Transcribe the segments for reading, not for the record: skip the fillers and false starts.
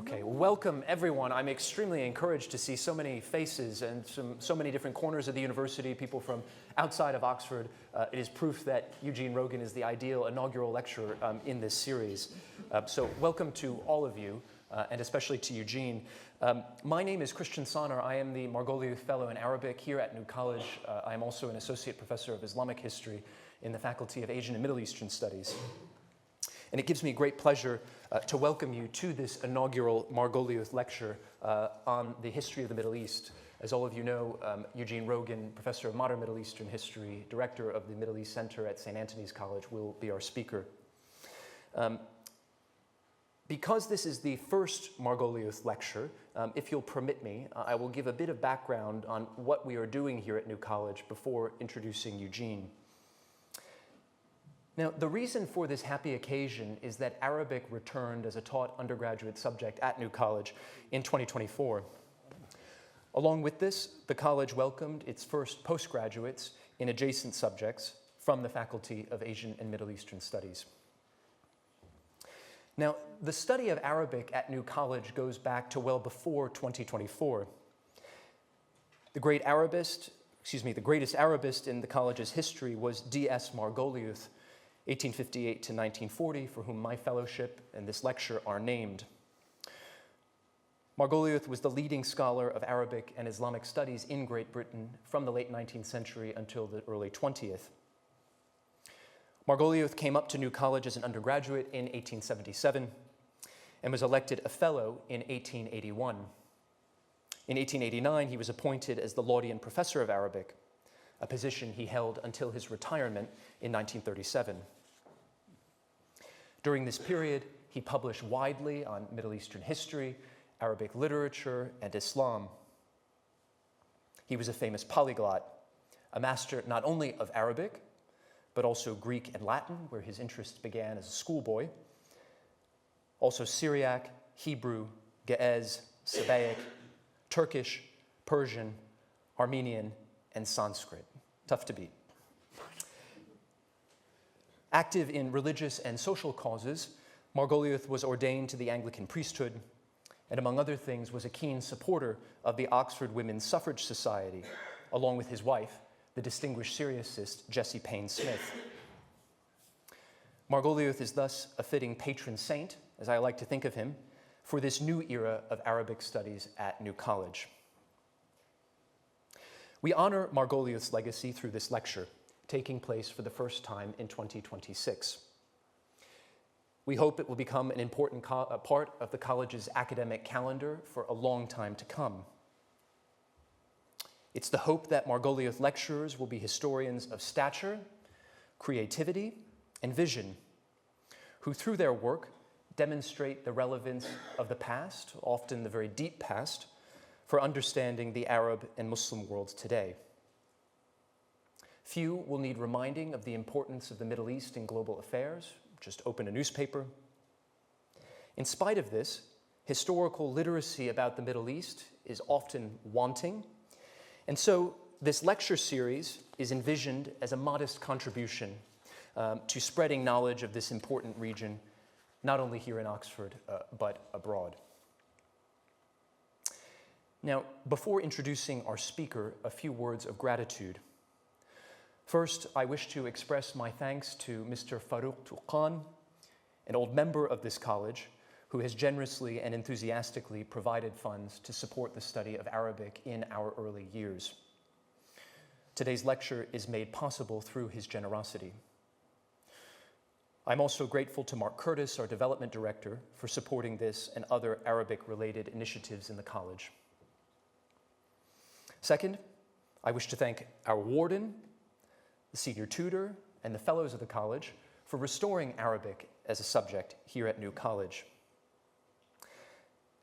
Okay, well, welcome everyone. I'm extremely encouraged to see so many faces and so many different corners of the university, people from outside of Oxford. It is proof that Eugene Rogan is the ideal inaugural lecturer in this series. So welcome to all of you, and especially to Eugene. My name is Christian Sonner. I am the Margoliouth Fellow in Arabic here at New College. I am also an Associate Professor of Islamic History in the Faculty of Asian and Middle Eastern Studies. And it gives me great pleasure to welcome you to this inaugural Margoliouth lecture on the history of the Middle East. As all of you know, Eugene Rogan, Professor of Modern Middle Eastern History, Director of the Middle East Center at St. Antony's College, will be our speaker. Because this is the first Margoliouth lecture, if you'll permit me, I will give a bit of background on what we are doing here at New College before introducing Eugene. Now, the reason for this happy occasion is that Arabic returned as a taught undergraduate subject at New College in 2024. Along with this, the college welcomed its first postgraduates in adjacent subjects from the Faculty of Asian and Middle Eastern Studies. Now, the study of Arabic at New College goes back to well before 2024. The greatest Arabist in the college's history was D.S. Margoliouth, 1858 to 1940, for whom my fellowship and this lecture are named. Margoliouth was the leading scholar of Arabic and Islamic studies in Great Britain from the late 19th century until the early 20th. Margoliouth came up to New College as an undergraduate in 1877 and was elected a fellow in 1881. In 1889, he was appointed as the Laudian Professor of Arabic, a position he held until his retirement in 1937. During this period, he published widely on Middle Eastern history, Arabic literature, and Islam. He was a famous polyglot, a master not only of Arabic, but also Greek and Latin, where his interest began as a schoolboy, also Syriac, Hebrew, Ge'ez, Sabaeik, Turkish, Persian, Armenian, and Sanskrit. Tough to beat. Active in religious and social causes, Margoliouth was ordained to the Anglican priesthood and, among other things, was a keen supporter of the Oxford Women's Suffrage Society, along with his wife, the distinguished Syriacist Jessie Payne Smith. Margoliouth is thus a fitting patron saint, as I like to think of him, for this new era of Arabic studies at New College. We honor Margoliouth's legacy through this lecture, taking place for the first time in 2026. We hope it will become an important part of the college's academic calendar for a long time to come. It's the hope that Margoliouth lecturers will be historians of stature, creativity, and vision, who through their work demonstrate the relevance of the past, often the very deep past, for understanding the Arab and Muslim worlds today. Few will need reminding of the importance of the Middle East in global affairs. Just open a newspaper. In spite of this, historical literacy about the Middle East is often wanting, and so this lecture series is envisioned as a modest contribution to spreading knowledge of this important region, not only here in Oxford, but abroad. Now, before introducing our speaker, a few words of gratitude. First, I wish to express my thanks to Mr. Farouk Touqan, an old member of this college, who has generously and enthusiastically provided funds to support the study of Arabic in our early years. Today's lecture is made possible through his generosity. I'm also grateful to Mark Curtis, our development director, for supporting this and other Arabic-related initiatives in the college. Second, I wish to thank our warden, the senior tutor, and the fellows of the college for restoring Arabic as a subject here at New College.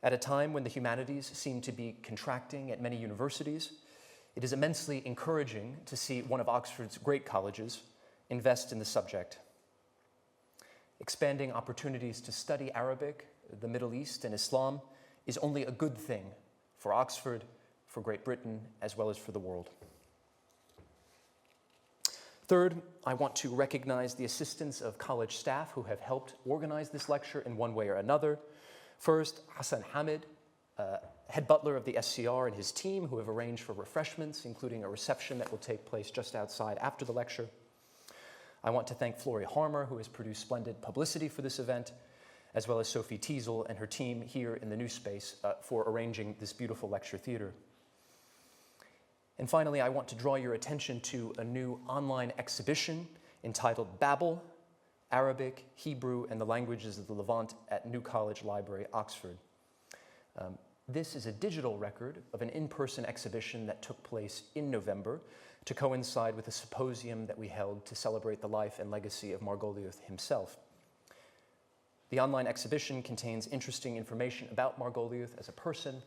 At a time when the humanities seem to be contracting at many universities, it is immensely encouraging to see one of Oxford's great colleges invest in the subject. Expanding opportunities to study Arabic, the Middle East, and Islam is only a good thing for Oxford, for Great Britain, as well as for the world. Third, I want to recognize the assistance of college staff who have helped organize this lecture in one way or another, First, Hassan Hamid, head butler of the SCR, and his team, who have arranged for refreshments, including a reception that will take place just outside after the lecture. I want to thank Flory Harmer, who has produced splendid publicity for this event, as well as Sophie Teasel and her team here in the new space for arranging this beautiful lecture theater. And finally, I want to draw your attention to a new online exhibition entitled Babel, Arabic, Hebrew, and the Languages of the Levant at New College Library, Oxford. This is a digital record of an in-person exhibition that took place in November to coincide with a symposium that we held to celebrate the life and legacy of Margolioth himself. The online exhibition contains interesting information about Margolioth as a person.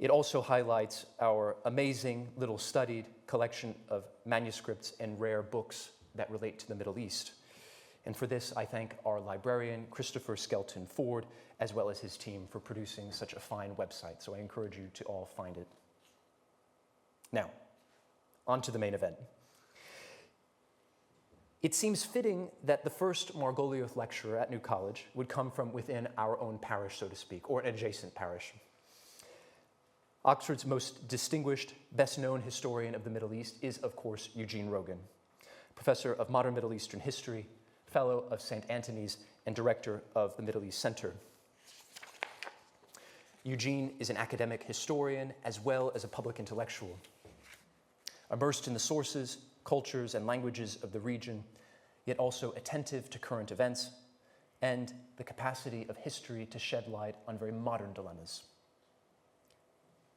It also highlights our amazing, little studied collection of manuscripts and rare books that relate to the Middle East. And for this, I thank our librarian, Christopher Skelton Ford, as well as his team for producing such a fine website. So I encourage you to all find it. Now, on to the main event. It seems fitting that the first Margolioth lecturer at New College would come from within our own parish, so to speak, or an adjacent parish. Oxford's most distinguished, best-known historian of the Middle East is, of course, Eugene Rogan, professor of modern Middle Eastern history, fellow of St. Antony's, and director of the Middle East Center. Eugene is an academic historian as well as a public intellectual. Immersed in the sources, cultures, and languages of the region, yet also attentive to current events and the capacity of history to shed light on very modern dilemmas.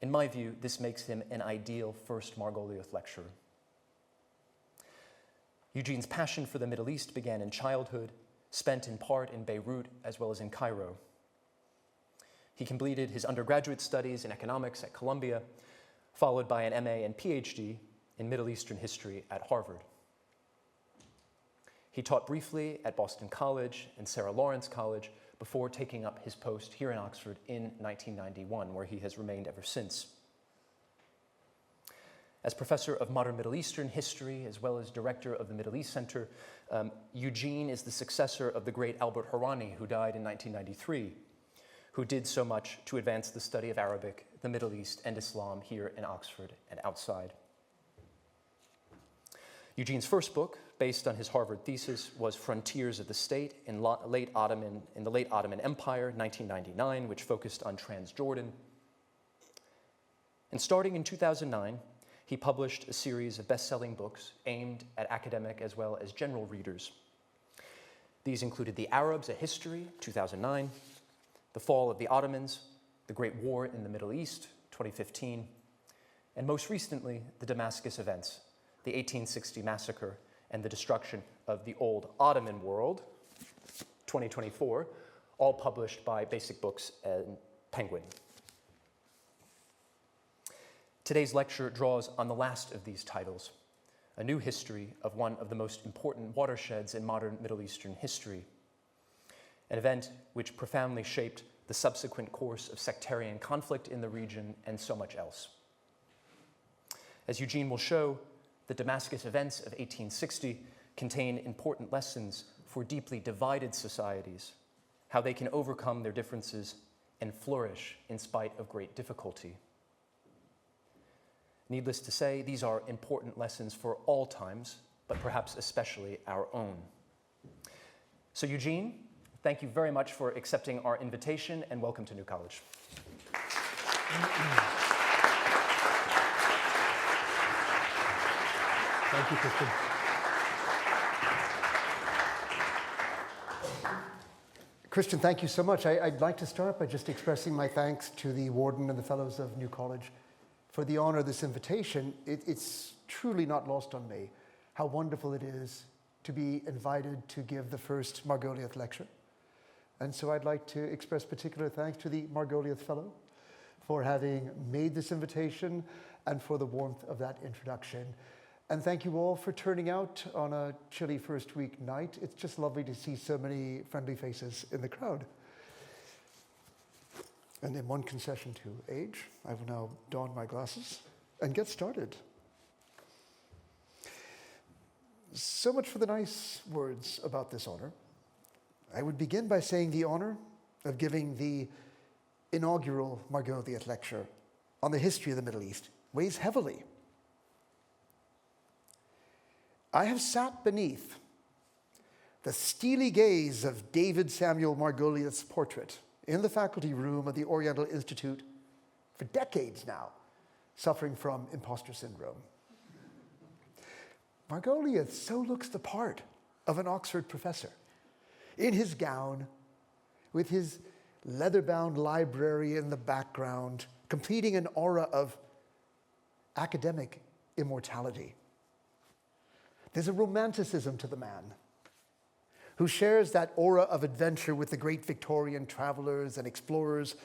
In my view, this makes him an ideal first Margolioth lecturer. Eugene's passion for the Middle East began in childhood, spent in part in Beirut as well as in Cairo. He completed his undergraduate studies in economics at Columbia, followed by an MA and PhD in Middle Eastern history at Harvard. He taught briefly at Boston College and Sarah Lawrence College before taking up his post here in Oxford in 1991, where he has remained ever since. As professor of modern Middle Eastern history, as well as director of the Middle East Center, Eugene is the successor of the great Albert Hourani, who died in 1993, who did so much to advance the study of Arabic, the Middle East, and Islam here in Oxford and outside. Eugene's first book, based on his Harvard thesis, was Frontiers of the State in the late Ottoman Empire, 1999, which focused on Transjordan. And starting in 2009, he published a series of best-selling books aimed at academic as well as general readers. These included The Arabs, A History, 2009, The Fall of the Ottomans, The Great War in the Middle East, 2015, and most recently, The Damascus Events, the 1860 Massacre, and the Destruction of the Old Ottoman World, 2024, all published by Basic Books and Penguin. Today's lecture draws on the last of these titles, a new history of one of the most important watersheds in modern Middle Eastern history, an event which profoundly shaped the subsequent course of sectarian conflict in the region and so much else. As Eugene will show, the Damascus events of 1860 contain important lessons for deeply divided societies, how they can overcome their differences and flourish in spite of great difficulty. Needless to say, these are important lessons for all times, but perhaps especially our own. So Eugene, thank you very much for accepting our invitation, and welcome to New College. Thank you, Christian. Christian, thank you so much. I'd like to start by just expressing my thanks to the Warden and the Fellows of New College for the honor of this invitation. It's truly not lost on me how wonderful it is to be invited to give the first Margolioth lecture. And so I'd like to express particular thanks to the Margolioth Fellow for having made this invitation and for the warmth of that introduction. And thank you all for turning out on a chilly first week night. It's just lovely to see so many friendly faces in the crowd. And in one concession to age, I will now don my glasses and get started. So much for the nice words about this honor. I would begin by saying the honor of giving the inaugural Margoliouth lecture on the history of the Middle East weighs heavily. I have sat beneath the steely gaze of David Samuel Margoliouth's portrait in the faculty room of the Oriental Institute for decades now, suffering from imposter syndrome. Margoliouth so looks the part of an Oxford professor, in his gown, with his leather-bound library in the background, completing an aura of academic immortality. There's a romanticism to the man who shares that aura of adventure with the great Victorian travelers and explorers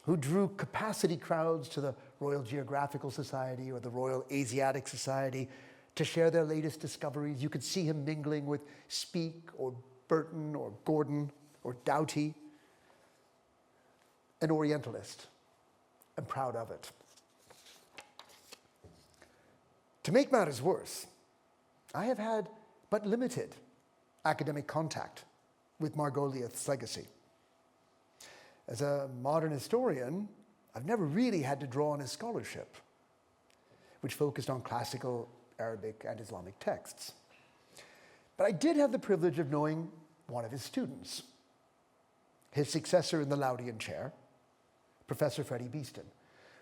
who drew capacity crowds to the Royal Geographical Society or the Royal Asiatic Society to share their latest discoveries. You could see him mingling with Speke or Burton or Gordon or Doughty, an Orientalist, and proud of it. To make matters worse, I have had but limited academic contact with Margoliouth's legacy. As a modern historian, I've never really had to draw on his scholarship, which focused on classical Arabic and Islamic texts. But I did have the privilege of knowing one of his students, his successor in the Laudian chair, Professor Freddie Beeston,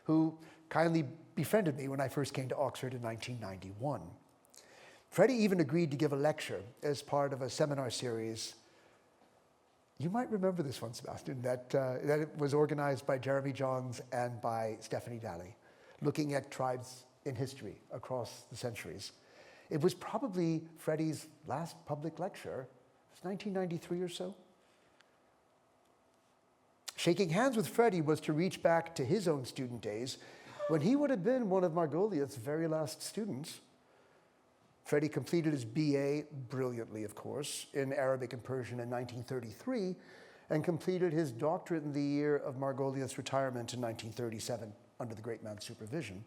who kindly befriended me when I first came to Oxford in 1991. Freddie even agreed to give a lecture as part of a seminar series. You might remember this one, Sebastian, that it was organized by Jeremy Johns and by Stephanie Daly, looking at tribes in history across the centuries. It was probably Freddie's last public lecture. It was 1993 or so. Shaking hands with Freddie was to reach back to his own student days when he would have been one of Margoliouth's very last students. Freddie completed his BA, brilliantly of course, in Arabic and Persian in 1933 and completed his doctorate in the year of Margoliouth's retirement in 1937 under the great man's supervision.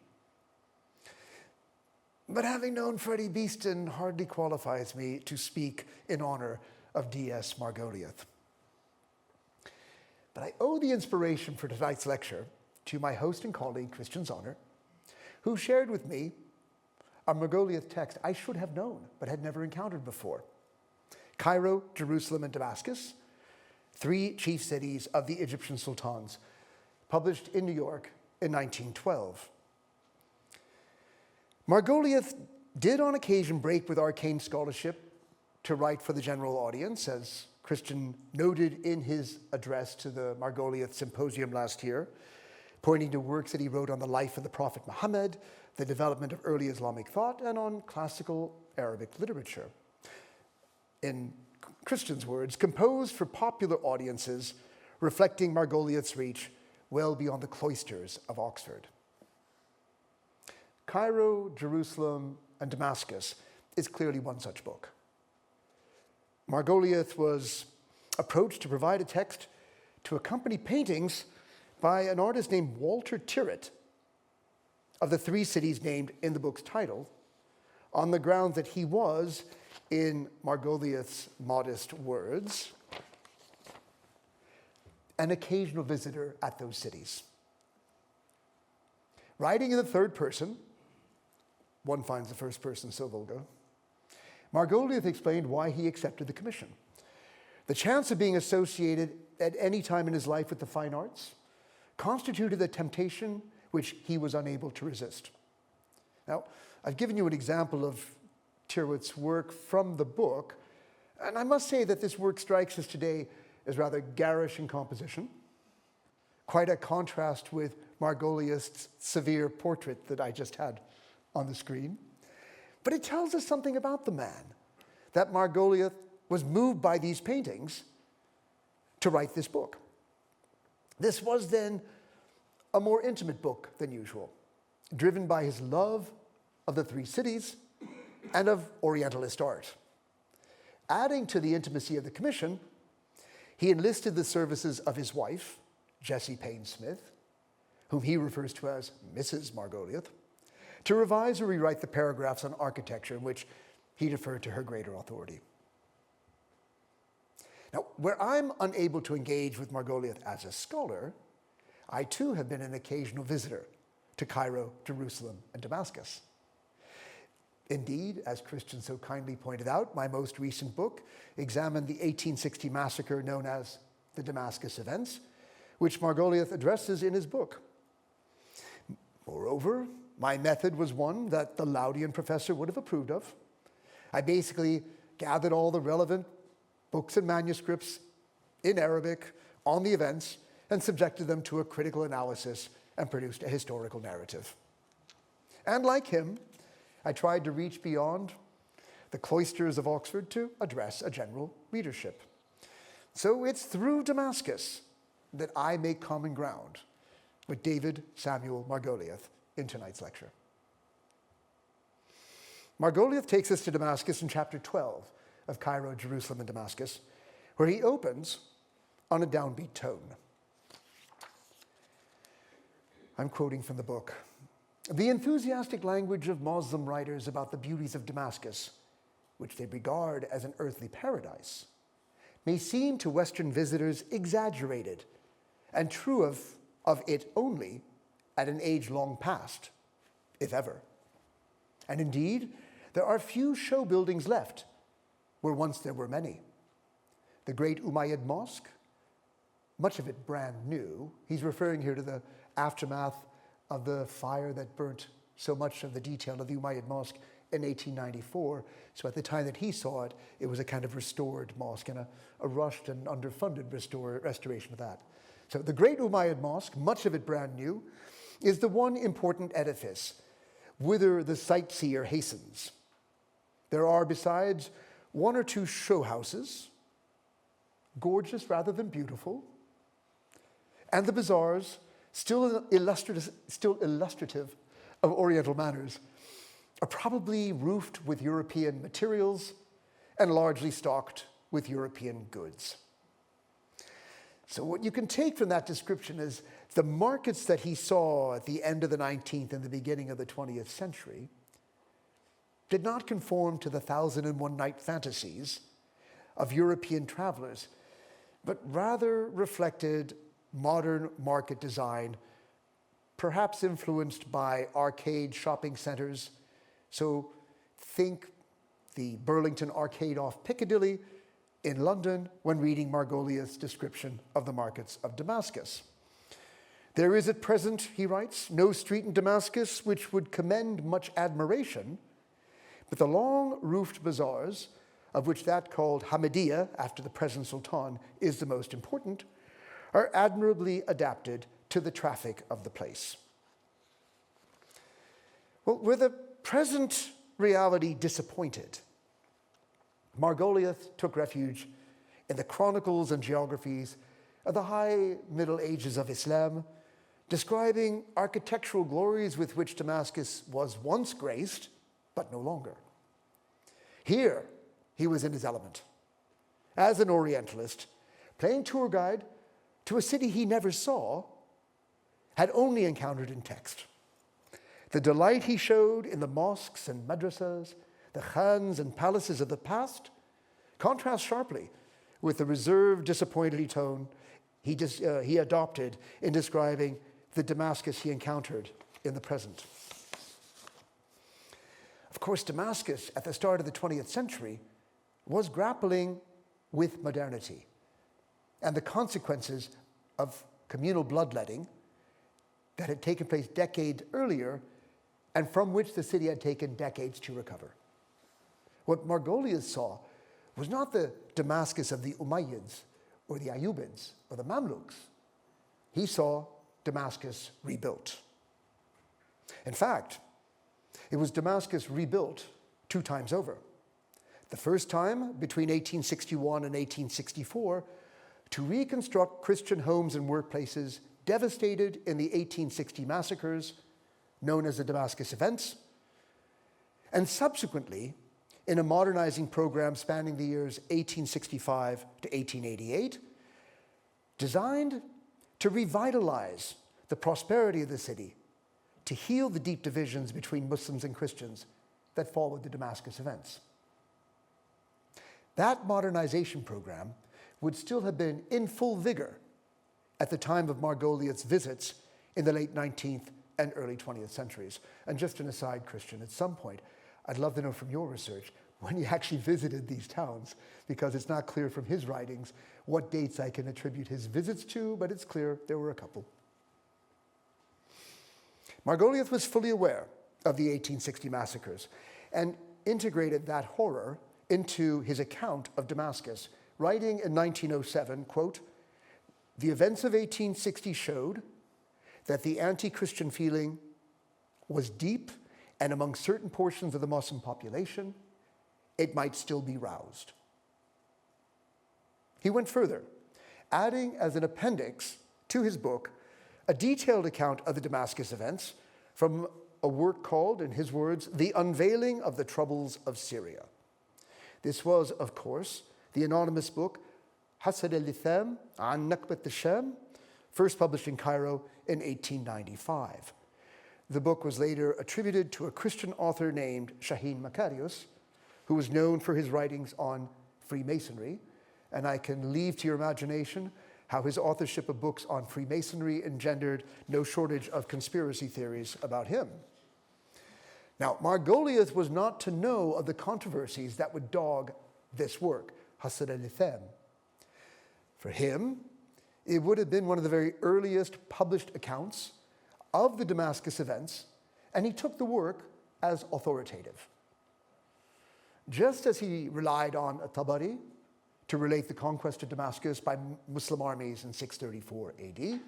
But having known Freddie Beeston hardly qualifies me to speak in honor of D.S. Margoliouth. But I owe the inspiration for tonight's lecture to my host and colleague, Christian Zahner, who shared with me a Margoliouth text I should have known, but had never encountered before. Cairo, Jerusalem, and Damascus, three chief cities of the Egyptian sultans, published in New York in 1912. Margoliouth did on occasion break with arcane scholarship to write for the general audience, as Christian noted in his address to the Margoliouth Symposium last year, pointing to works that he wrote on the life of the Prophet Muhammad, the development of early Islamic thought, and on classical Arabic literature. In Christian's words, composed for popular audiences, reflecting Margoliouth's reach well beyond the cloisters of Oxford. Cairo, Jerusalem, and Damascus is clearly one such book. Margoliouth was approached to provide a text to accompany paintings by an artist named Walter Tyrwhitt of the three cities named in the book's title, on the grounds that he was, in Margoliouth's modest words, an occasional visitor at those cities. Writing in the third person, one finds the first person so vulgar, Margoliouth explained why he accepted the commission. The chance of being associated at any time in his life with the fine arts constituted a temptation which he was unable to resist. Now, I've given you an example of Tyrwhitt's work from the book, and I must say that this work strikes us today as rather garish in composition, quite a contrast with Margoliouth's severe portrait that I just had on the screen. But it tells us something about the man, that Margoliouth was moved by these paintings to write this book. This was then a more intimate book than usual, driven by his love of the three cities and of Orientalist art. Adding to the intimacy of the commission, he enlisted the services of his wife, Jessie Payne Smith, whom he refers to as Mrs. Margoliouth, to revise or rewrite the paragraphs on architecture in which he deferred to her greater authority. Now, where I'm unable to engage with Margoliouth as a scholar, I too have been an occasional visitor to Cairo, Jerusalem, and Damascus. Indeed, as Christian so kindly pointed out, my most recent book examined the 1860 massacre known as the Damascus events, which Margoliouth addresses in his book. Moreover, my method was one that the Laudian professor would have approved of. I basically gathered all the relevant books and manuscripts in Arabic on the events and subjected them to a critical analysis and produced a historical narrative. And like him, I tried to reach beyond the cloisters of Oxford to address a general readership. So it's through Damascus that I make common ground with David Samuel Margoliouth in tonight's lecture. Margoliouth takes us to Damascus in chapter 12 of Cairo, Jerusalem, and Damascus, where he opens on a downbeat tone. I'm quoting from the book. The enthusiastic language of Muslim writers about the beauties of Damascus, which they regard as an earthly paradise, may seem to Western visitors exaggerated and true of it only at an age long past, if ever. And indeed, there are few show buildings left where once there were many. The great Umayyad Mosque, much of it brand new. He's referring here to the aftermath of the fire that burnt so much of the detail of the Umayyad Mosque in 1894. So at the time that he saw it, it was a kind of restored mosque and a rushed and underfunded restoration of that. So the great Umayyad Mosque, much of it brand new, is the one important edifice whither the sightseer hastens. There are, besides, one or two show houses, gorgeous rather than beautiful, and the bazaars, still illustrative of Oriental manners, are probably roofed with European materials and largely stocked with European goods. So what you can take from that description is the markets that he saw at the end of the 19th and the beginning of the 20th century did not conform to the 1001 Night fantasies of European travelers, but rather reflected modern market design, perhaps influenced by arcade shopping centers. So think the Burlington Arcade off Piccadilly in London when reading Margoliouth's description of the markets of Damascus. There is at present, he writes, no street in Damascus which would commend much admiration, but the long roofed bazaars, of which that called Hamidiyya, after the present sultan, is the most important, are admirably adapted to the traffic of the place. Well, were the present reality disappointed, Margoliouth took refuge in the chronicles and geographies of the high Middle Ages of Islam, describing architectural glories with which Damascus was once graced, but no longer. Here, he was in his element, as an Orientalist, playing tour guide to a city he never saw, had only encountered in text. The delight he showed in the mosques and madrasas, the khans and palaces of the past, contrasts sharply with the reserved, disappointed tone he adopted in describing the Damascus he encountered in the present. Of course, Damascus, at the start of the 20th century, was grappling with modernity and the consequences of communal bloodletting that had taken place decades earlier and from which the city had taken decades to recover. What Margoliouth saw was not the Damascus of the Umayyads or the Ayyubids or the Mamluks. He saw Damascus rebuilt. In fact, it was Damascus rebuilt 2 times over. The first time, between 1861 and 1864, to reconstruct Christian homes and workplaces devastated in the 1860 massacres, known as the Damascus events, and subsequently in a modernizing program spanning the years 1865 to 1888, designed to revitalize the prosperity of the city, to heal the deep divisions between Muslims and Christians that followed the Damascus events. That modernization program would still have been in full vigor at the time of Margolioth's visits in the late 19th and early 20th centuries. And just an aside, Christian, at some point, I'd love to know from your research when he actually visited these towns, because it's not clear from his writings what dates I can attribute his visits to, but it's clear there were a couple. Margolioth was fully aware of the 1860 massacres and integrated that horror into his account of Damascus, writing in 1907, quote, "The events of 1860 showed that the anti-Christian feeling was deep, and among certain portions of the Muslim population, it might still be roused." He went further, adding as an appendix to his book a detailed account of the Damascus events from a work called, in his words, "The Unveiling of the Troubles of Syria." This was, of course, the anonymous book Hasad al-Litham an Nakbat al-Sham, first published in Cairo in 1895. The book was later attributed to a Christian author named Shaheen Makarios, who was known for his writings on Freemasonry, and I can leave to your imagination how his authorship of books on Freemasonry engendered no shortage of conspiracy theories about him. Now, Margolioth was not to know of the controversies that would dog this work, Hasad al-Litham. For him, it would have been one of the very earliest published accounts of the Damascus events, and he took the work as authoritative. Just as he relied on Tabari to relate the conquest of Damascus by Muslim armies in 634 AD,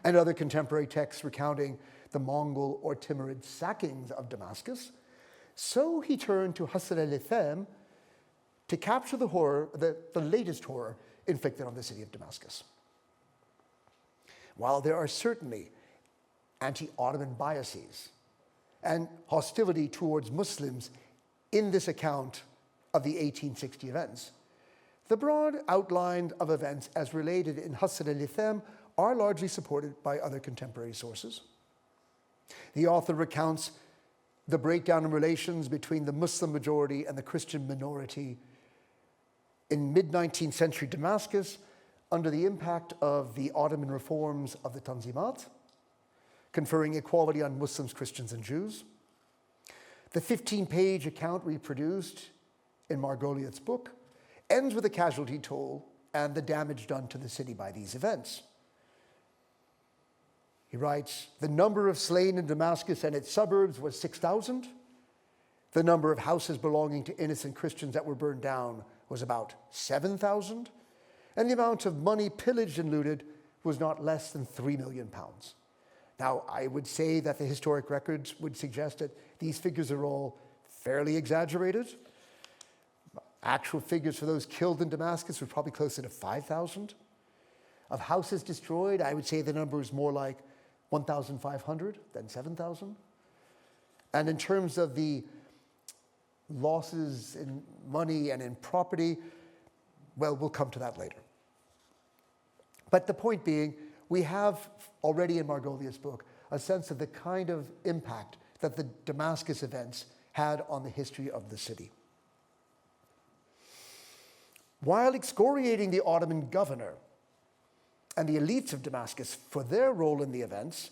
and other contemporary texts recounting the Mongol or Timurid sackings of Damascus, so he turned to Hasad al-Litham to capture the horror, the latest horror inflicted on the city of Damascus. While there are certainly anti-Ottoman biases and hostility towards Muslims in this account of the 1860 events, the broad outline of events as related in Hasad al-Litham are largely supported by other contemporary sources. The author recounts the breakdown in relations between the Muslim majority and the Christian minority in mid-19th century Damascus under the impact of the Ottoman reforms of the Tanzimat, conferring equality on Muslims, Christians, and Jews. The 15-page account reproduced in Margolioth's book ends with a casualty toll and the damage done to the city by these events. He writes, "The number of slain in Damascus and its suburbs was 6,000. The number of houses belonging to innocent Christians that were burned down was about 7,000. And the amount of money pillaged and looted was not less than £3 million. Now, I would say that the historic records would suggest that these figures are all fairly exaggerated. Actual figures for those killed in Damascus were probably closer to 5,000. Of houses destroyed, I would say the number is more like 1,500 than 7,000. And in terms of the losses in money and in property, well, we'll come to that later. But the point being, we have already in Margolioth's book a sense of the kind of impact that the Damascus events had on the history of the city. While excoriating the Ottoman governor and the elites of Damascus for their role in the events,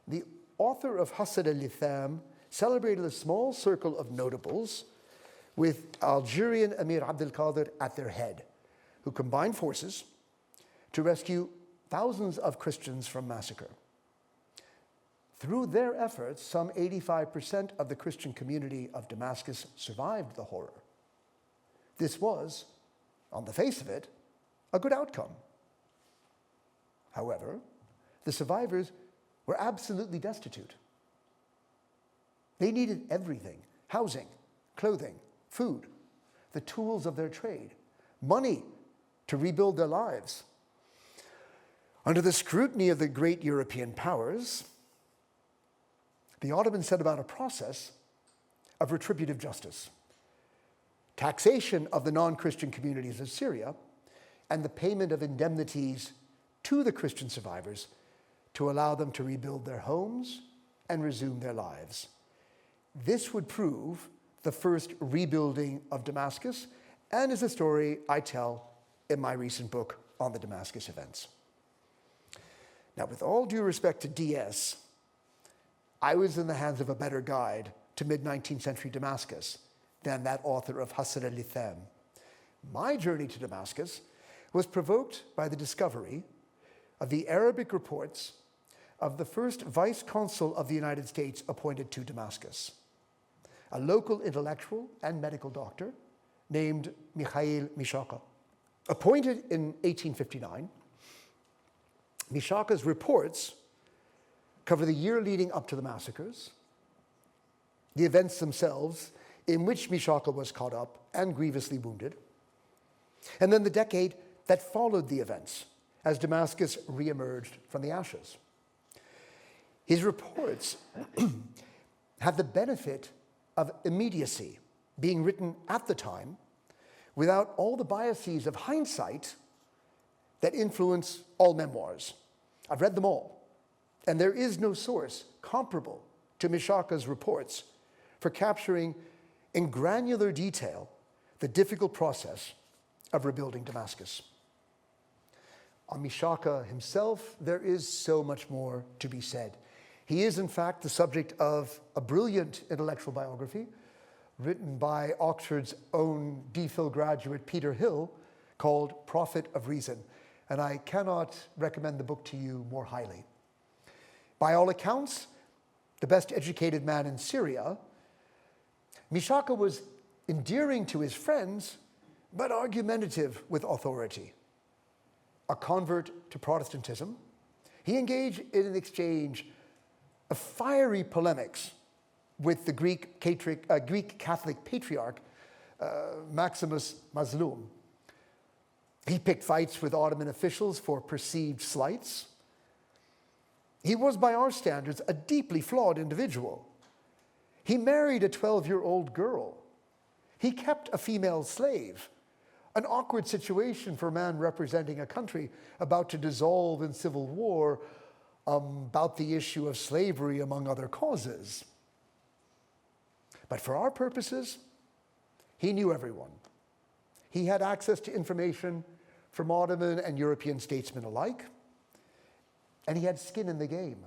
the author of Hasad al-Litham celebrated a small circle of notables with Algerian Emir Abdel Qadir at their head, who combined forces to rescue thousands of Christians from massacre. Through their efforts, some 85% of the Christian community of Damascus survived the horror. This was, on the face of it, a good outcome. However, the survivors were absolutely destitute. They needed everything: housing, clothing, food, the tools of their trade, money to rebuild their lives. Under the scrutiny of the great European powers, the Ottomans set about a process of retributive justice, taxation of the non-Christian communities of Syria, and the payment of indemnities to the Christian survivors to allow them to rebuild their homes and resume their lives. This would prove the first rebuilding of Damascus, and is a story I tell in my recent book on the Damascus events. Now, with all due respect to DS, I was in the hands of a better guide to mid-19th century Damascus than that author of Hasr al-Litham. My journey to Damascus was provoked by the discovery of the Arabic reports of the first vice consul of the United States appointed to Damascus, a local intellectual and medical doctor named Mikhail Mishaqa. Appointed in 1859, Mishaqa's reports cover the year leading up to the massacres, the events themselves in which Mishaqa was caught up and grievously wounded, and then the decade that followed the events as Damascus reemerged from the ashes. His reports had the benefit of immediacy, being written at the time without all the biases of hindsight that influence all memoirs. I've read them all, and there is no source comparable to Mishaqa's reports for capturing in granular detail the difficult process of rebuilding Damascus. On Mishaqa himself, there is so much more to be said. He is, in fact, the subject of a brilliant intellectual biography written by Oxford's own DPhil graduate Peter Hill called Prophet of Reason, and I cannot recommend the book to you more highly. By all accounts, the best educated man in Syria, Mishaqa was endearing to his friends, but argumentative with authority. A convert to Protestantism, he engaged in an exchange of fiery polemics with the Greek Catholic patriarch Maximus Mazlum. He picked fights with Ottoman officials for perceived slights. He was, by our standards, a deeply flawed individual. He married a 12-year-old girl. He kept a female slave, an awkward situation for a man representing a country about to dissolve in civil war about the issue of slavery, among other causes. But for our purposes, he knew everyone. He had access to information from Ottoman and European statesmen alike, and he had skin in the game.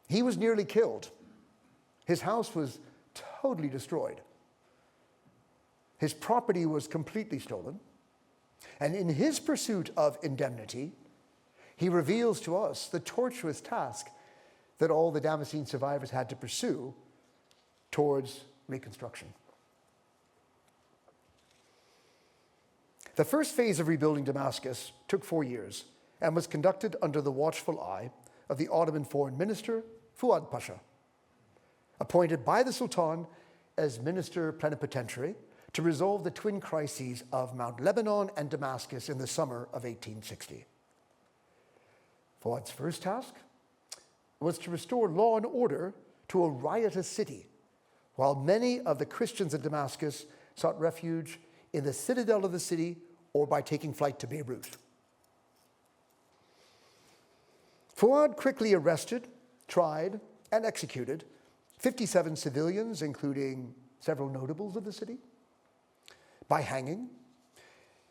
He was nearly killed. His house was totally destroyed. His property was completely stolen. And in his pursuit of indemnity, he reveals to us the tortuous task that all the Damascene survivors had to pursue towards reconstruction. The first phase of rebuilding Damascus took 4 years and was conducted under the watchful eye of the Ottoman foreign minister, Fouad Pasha, appointed by the Sultan as minister plenipotentiary to resolve the twin crises of Mount Lebanon and Damascus in the summer of 1860. Fouad's first task was to restore law and order to a riotous city, while many of the Christians in Damascus sought refuge in the citadel of the city or by taking flight to Beirut. Fouad quickly arrested, tried, and executed 57 civilians, including several notables of the city, by hanging,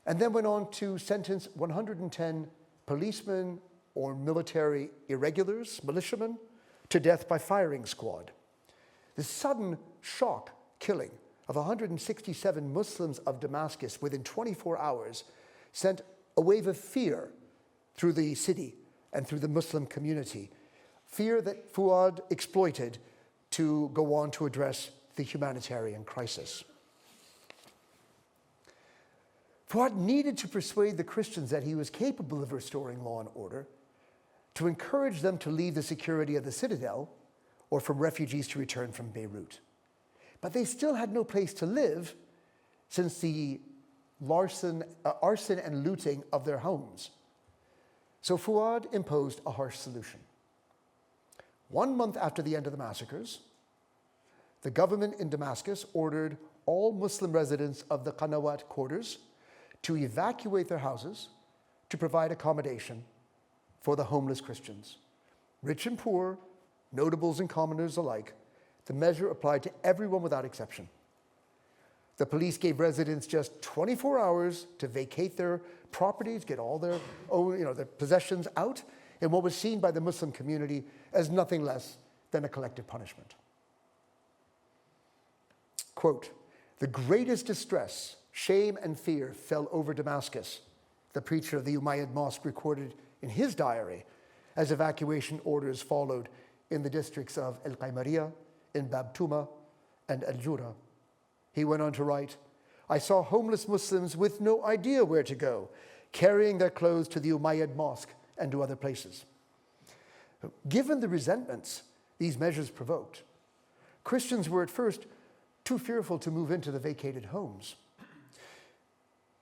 and then went on to sentence 110 policemen or military irregulars, militiamen, to death by firing squad. The sudden shock killing of 167 Muslims of Damascus within 24 hours sent a wave of fear through the city and through the Muslim community, fear that Fouad exploited to go on to address the humanitarian crisis. Fouad needed to persuade the Christians that he was capable of restoring law and order, to encourage them to leave the security of the citadel or from refugees to return from Beirut. But they still had no place to live since the arson and looting of their homes. So Fouad imposed a harsh solution. 1 month after the end of the massacres, the government in Damascus ordered all Muslim residents of the Qanawat quarters to evacuate their houses to provide accommodation for the homeless Christians. Rich and poor, notables and commoners alike, the measure applied to everyone without exception. The police gave residents just 24 hours to vacate their properties, get all their their possessions out, in what was seen by the Muslim community as nothing less than a collective punishment. Quote, "The greatest distress, shame, and fear fell over Damascus," the preacher of the Umayyad Mosque recorded in his diary, as evacuation orders followed in the districts of El-Qaymariya, in Bab Tuma, and Al-Jura. He went on to write, "I saw homeless Muslims with no idea where to go, carrying their clothes to the Umayyad Mosque and to other places." Given the resentments these measures provoked, Christians were at first too fearful to move into the vacated homes.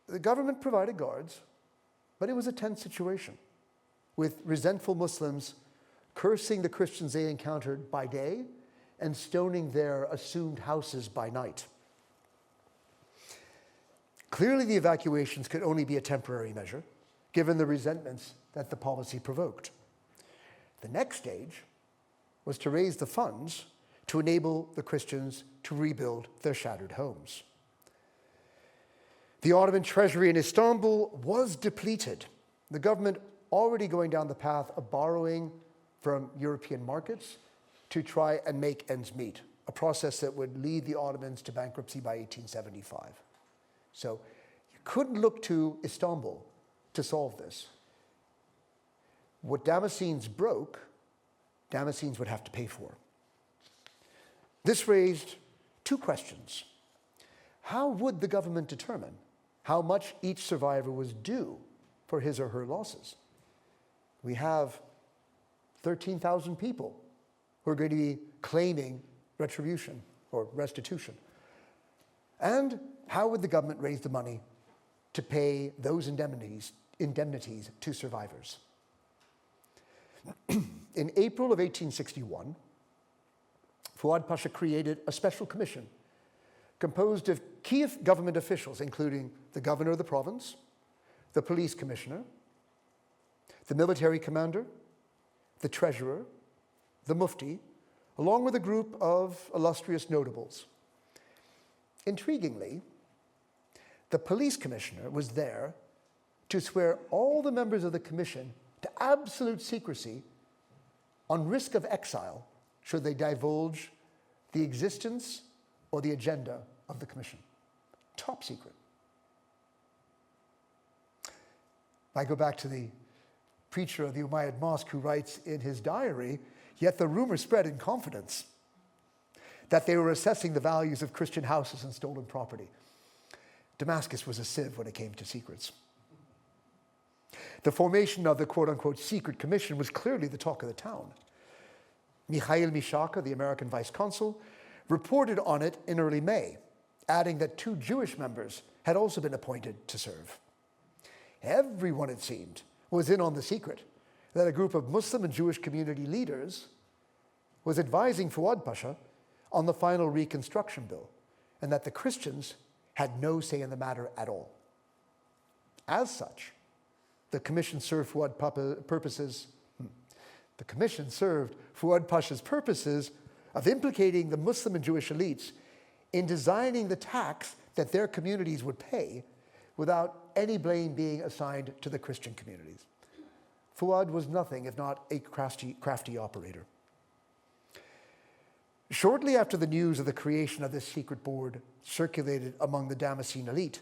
The government provided guards, but it was a tense situation, with resentful Muslims cursing the Christians they encountered by day and stoning their assumed houses by night. Clearly, the evacuations could only be a temporary measure, given the resentments that the policy provoked. The next stage was to raise the funds to enable the Christians to rebuild their shattered homes. The Ottoman treasury in Istanbul was depleted, the government already going down the path of borrowing from European markets to try and make ends meet, a process that would lead the Ottomans to bankruptcy by 1875. So you couldn't look to Istanbul to solve this. What Damascenes broke, Damascenes would have to pay for. This raised two questions. How would the government determine how much each survivor was due for his or her losses? We have 13,000 people who are going to be claiming retribution or restitution. And how would the government raise the money to pay those indemnities to survivors? In April of 1861, Fouad Pasha created a special commission composed of key government officials, including the governor of the province, the police commissioner, the military commander, the treasurer, the mufti, along with a group of illustrious notables. Intriguingly, the police commissioner was there to swear all the members of the commission to absolute secrecy on risk of exile should they divulge the existence or the agenda of the commission. Top secret. I go back to the preacher of the Umayyad Mosque who writes in his diary, "Yet the rumor spread in confidence that they were assessing the values of Christian houses and stolen property." Damascus was a sieve when it came to secrets. The formation of the quote-unquote secret commission was clearly the talk of the town. Mikhail Mishaqa, the American vice consul, reported on it in early May, adding that 2 Jewish members had also been appointed to serve. Everyone, it seemed, was in on the secret that a group of Muslim and Jewish community leaders was advising Fouad Pasha on the final reconstruction bill, and that the Christians had no say in the matter at all. As such, the commission served Fouad Pasha's purposes of implicating the Muslim and Jewish elites in designing the tax that their communities would pay without any blame being assigned to the Christian communities. Fouad was nothing if not a crafty operator. Shortly after the news of the creation of this secret board circulated among the Damascene elite,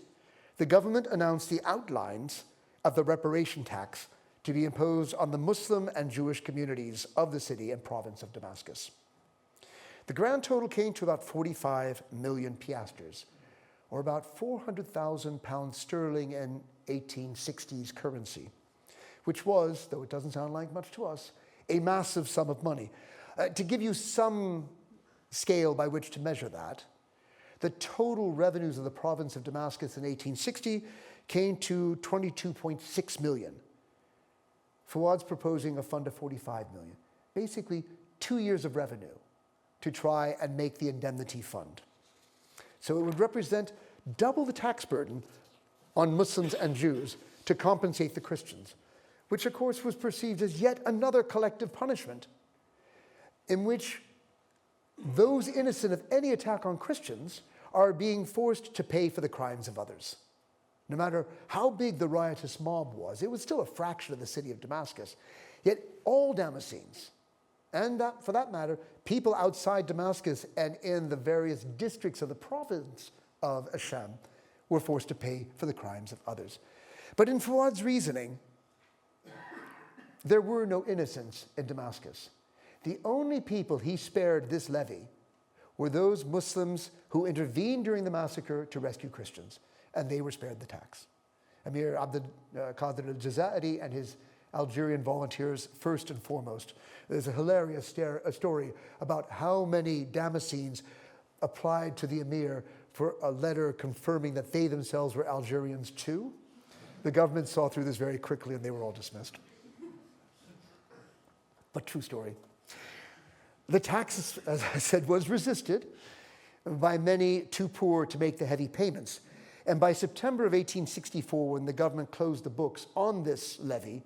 the government announced the outlines of the reparation tax to be imposed on the Muslim and Jewish communities of the city and province of Damascus. The grand total came to about 45 million piastres, or about 400,000 pounds sterling in 1860s currency, which was, though it doesn't sound like much to us, a massive sum of money. To give you some scale by which to measure that, the total revenues of the province of Damascus in 1860 came to 22.6 million. Fouad's proposing a fund of 45 million, basically 2 years of revenue to try and make the indemnity fund. So it would represent double the tax burden on Muslims and Jews to compensate the Christians, which of course was perceived as yet another collective punishment in which those innocent of any attack on Christians are being forced to pay for the crimes of others. No matter how big the riotous mob was, it was still a fraction of the city of Damascus. Yet all Damascenes, and for that matter, people outside Damascus and in the various districts of the province of Asham, were forced to pay for the crimes of others. But in Fouad's reasoning, there were no innocents in Damascus. The only people he spared this levy were those Muslims who intervened during the massacre to rescue Christians, and they were spared the tax. Amir Abd al-Qadir al-Jazairi and his Algerian volunteers, first and foremost. There's a hilarious story about how many Damascenes applied to the Emir for a letter confirming that they themselves were Algerians too. The government saw through this very quickly and they were all dismissed. But true story. The tax, as I said, was resisted by many too poor to make the heavy payments. And by September of 1864, when the government closed the books on this levy,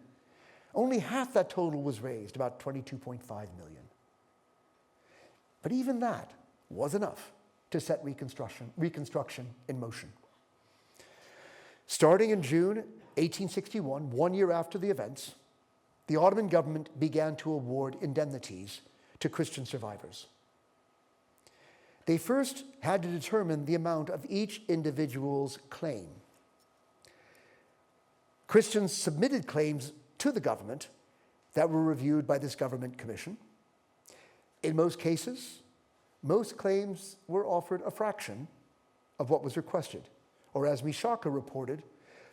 only half that total was raised, about 22.5 million. But even that was enough to set reconstruction in motion. Starting in June 1861, 1 year after the events, the Ottoman government began to award indemnities to Christian survivors. They first had to determine the amount of each individual's claim. Christians submitted claims to the government that were reviewed by this government commission. In most cases, most claims were offered a fraction of what was requested, or as Mishaqa reported,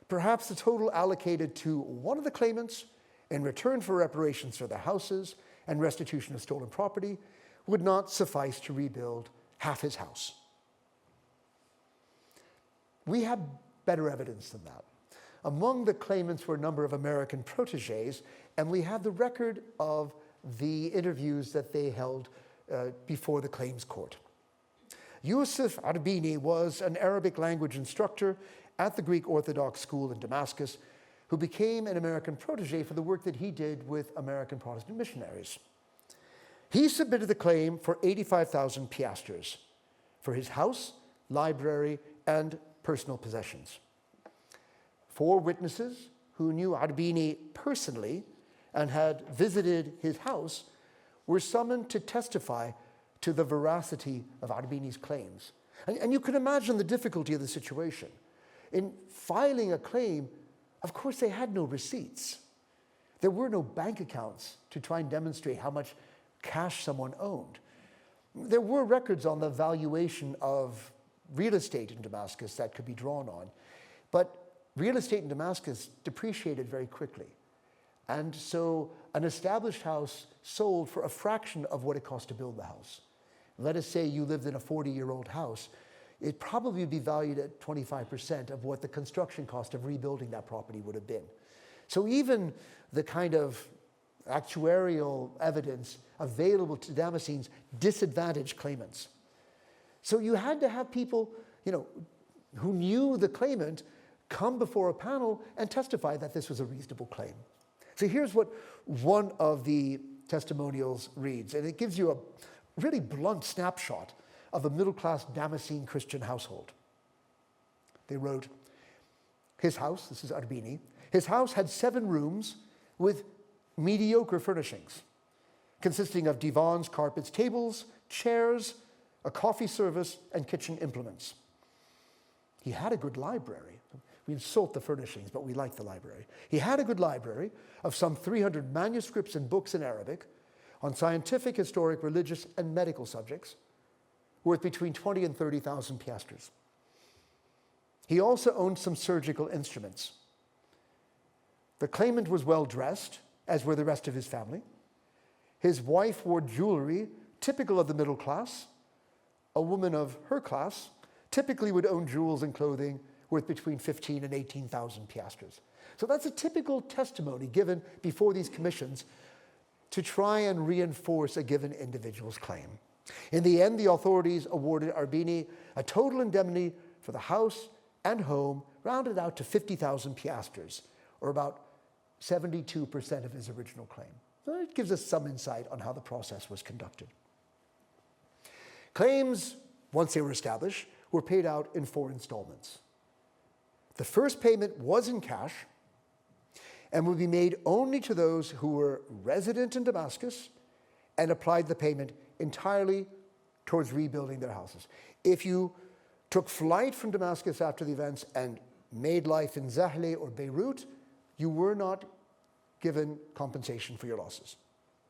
perhaps the total allocated to one of the claimants in return for reparations for their houses and restitution of stolen property would not suffice to rebuild half his house. We have better evidence than that. Among the claimants were a number of American protégés, and we have the record of the interviews that they held before the claims court. Yusuf Arbini was an Arabic language instructor at the Greek Orthodox school in Damascus, who became an American protégé for the work that he did with American Protestant missionaries. He submitted the claim for 85,000 piastres for his house, library, and personal possessions. 4 witnesses who knew Arbini personally and had visited his house were summoned to testify to the veracity of Arbini's claims. And you can imagine the difficulty of the situation. In filing a claim, of course, they had no receipts. There were no bank accounts to try and demonstrate how much cash someone owned. There were records on the valuation of real estate in Damascus that could be drawn on, but real estate in Damascus depreciated very quickly. And so an established house sold for a fraction of what it cost to build the house. Let us say you lived in a 40-year-old house. It'd probably be valued at 25% of what the construction cost of rebuilding that property would have been. So even the kind of actuarial evidence available to Damascenes disadvantaged claimants. So you had to have people, who knew the claimant come before a panel and testify that this was a reasonable claim. So here's what one of the testimonials reads, and it gives you a really blunt snapshot of a middle-class Damascene Christian household. They wrote, his house, this is Arbini, his house had 7 rooms with mediocre furnishings, consisting of divans, carpets, tables, chairs, a coffee service, and kitchen implements. He had a good library. We insult the furnishings, but we like the library. He had a good library of some 300 manuscripts and books in Arabic on scientific, historic, religious, and medical subjects, worth between 20 and 30,000 piastres. He also owned some surgical instruments. The claimant was well dressed, as were the rest of his family. His wife wore jewelry typical of the middle class. A woman of her class typically would own jewels and clothing worth between 15 and 18,000 piastres. So that's a typical testimony given before these commissions to try and reinforce a given individual's claim. In the end, the authorities awarded Arbini a total indemnity for the house and home, rounded out to 50,000 piastres, or about 72% of his original claim. So it gives us some insight on how the process was conducted. Claims, once they were established, were paid out in 4 installments. The first payment was in cash and would be made only to those who were resident in Damascus and applied the payment entirely towards rebuilding their houses. If you took flight from Damascus after the events and made life in Zahle or Beirut, you were not given compensation for your losses.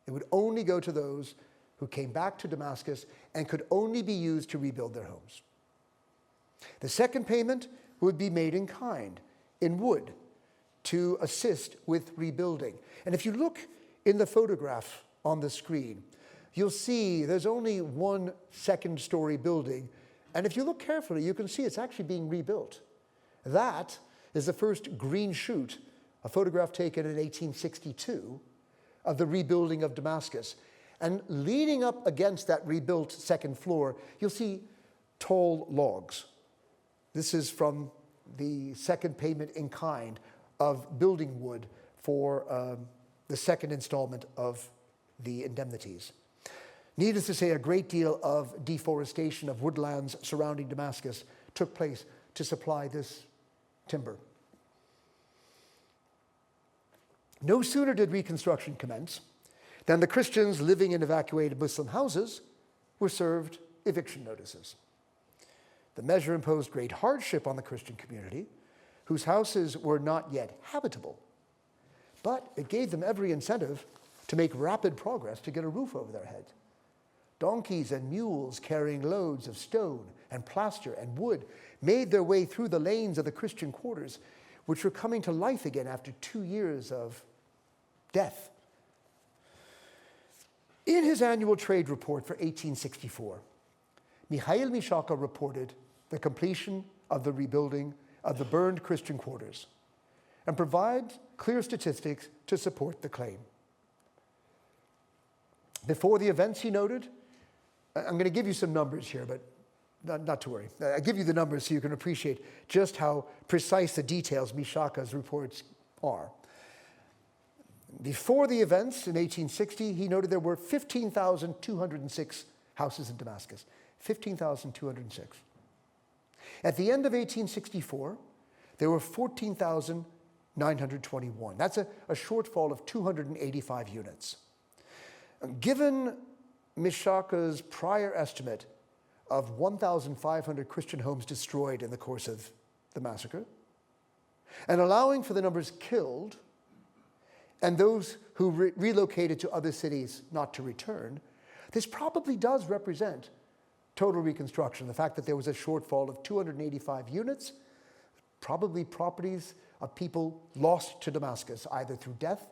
It would only go to those who came back to Damascus and could only be used to rebuild their homes. The second payment would be made in kind, in wood, to assist with rebuilding. And if you look in the photograph on the screen, you'll see there's only one second-story building, and if you look carefully, you can see it's actually being rebuilt. That is the first green shoot, a photograph taken in 1862 of the rebuilding of Damascus. And leaning up against that rebuilt second floor, you'll see tall logs. This is from the second payment in kind of building wood for the second installment of the indemnities. Needless to say, a great deal of deforestation of woodlands surrounding Damascus took place to supply this timber. No sooner did reconstruction commence than the Christians living in evacuated Muslim houses were served eviction notices. The measure imposed great hardship on the Christian community, whose houses were not yet habitable, but it gave them every incentive to make rapid progress to get a roof over their head. Donkeys and mules carrying loads of stone and plaster and wood made their way through the lanes of the Christian quarters, which were coming to life again after 2 years of death. In his annual trade report for 1864, Mikhail Mishaqa reported the completion of the rebuilding of the burned Christian quarters and provide clear statistics to support the claim. Before the events, he noted, I'm going to give you some numbers here, but not to worry. I'll give you the numbers so you can appreciate just how precise the details Mishaqa's reports are. Before the events in 1860, he noted there were 15,206 houses in Damascus. 15,206. At the end of 1864, there were 14,921. That's a shortfall of 285 units. Given Mishaqa's prior estimate of 1,500 Christian homes destroyed in the course of the massacre, and allowing for the numbers killed and those who relocated to other cities not to return, this probably does represent total reconstruction. The fact that there was a shortfall of 285 units, probably properties of people lost to Damascus, either through death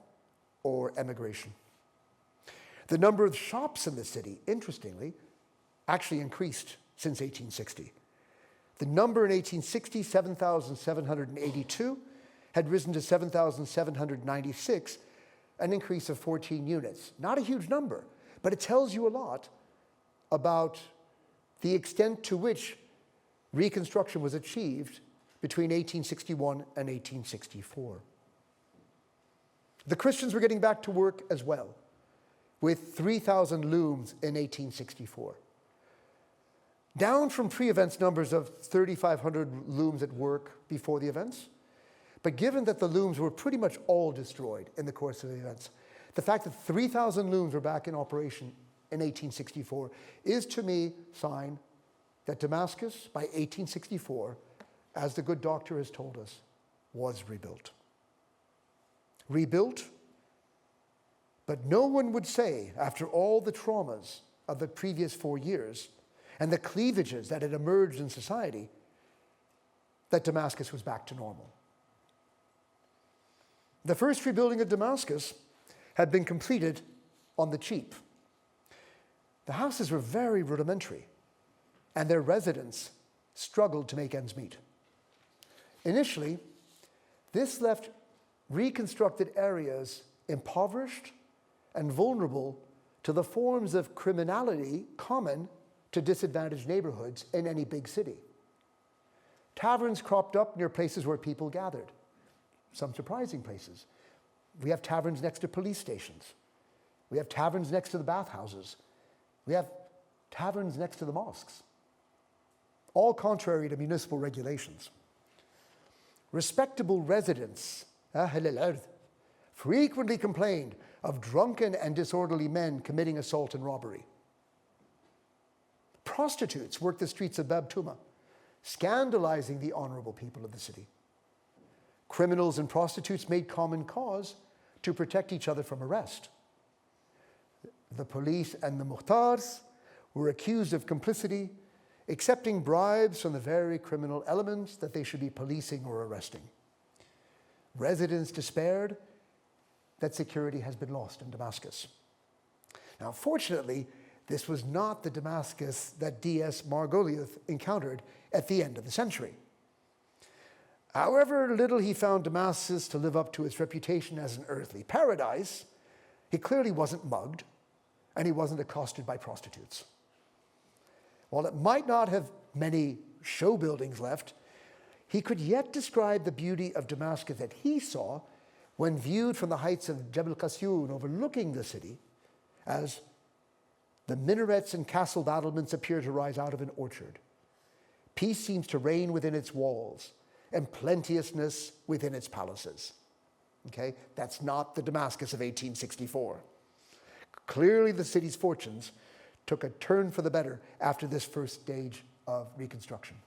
or emigration. The number of shops in the city, interestingly, actually increased since 1860. The number in 1860, 7,782, had risen to 7,796, an increase of 14 units. Not a huge number, but it tells you a lot about the extent to which reconstruction was achieved between 1861 and 1864. The Christians were getting back to work as well, with 3,000 looms in 1864. Down from pre-events numbers of 3,500 looms at work before the events, but given that the looms were pretty much all destroyed in the course of the events, the fact that 3,000 looms were back in operation in 1864 is, to me, a sign that Damascus, by 1864, as the good doctor has told us, was rebuilt. Rebuilt, but no one would say, after all the traumas of the previous 4 years and the cleavages that had emerged in society, that Damascus was back to normal. The first rebuilding of Damascus had been completed on the cheap. The houses were very rudimentary, and their residents struggled to make ends meet. Initially, this left reconstructed areas impoverished and vulnerable to the forms of criminality common to disadvantaged neighborhoods in any big city. Taverns cropped up near places where people gathered, some surprising places. We have taverns next to police stations. We have taverns next to the bathhouses. We have taverns next to the mosques. all contrary to municipal regulations. Respectable residents frequently complained of drunken and disorderly men committing assault and robbery. Prostitutes worked the streets of Bab Tuma, scandalizing the honorable people of the city. Criminals and prostitutes made common cause to protect each other from arrest. The police and the Mukhtars were accused of complicity, accepting bribes from the very criminal elements that they should be policing or arresting. Residents despaired that security has been lost in Damascus. Now, fortunately, this was not the Damascus that D.S. Margoliouth encountered at the end of the century. However little he found Damascus to live up to its reputation as an earthly paradise, he clearly wasn't mugged, and he wasn't accosted by prostitutes. While it might not have many show buildings left, he could yet describe the beauty of Damascus that he saw when viewed from the heights of Jebel Qasyoun overlooking the city, as the minarets and castle battlements appear to rise out of an orchard. Peace seems to reign within its walls, and plenteousness within its palaces. Okay, that's not the Damascus of 1864. Clearly, the city's fortunes took a turn for the better after this first stage of reconstruction.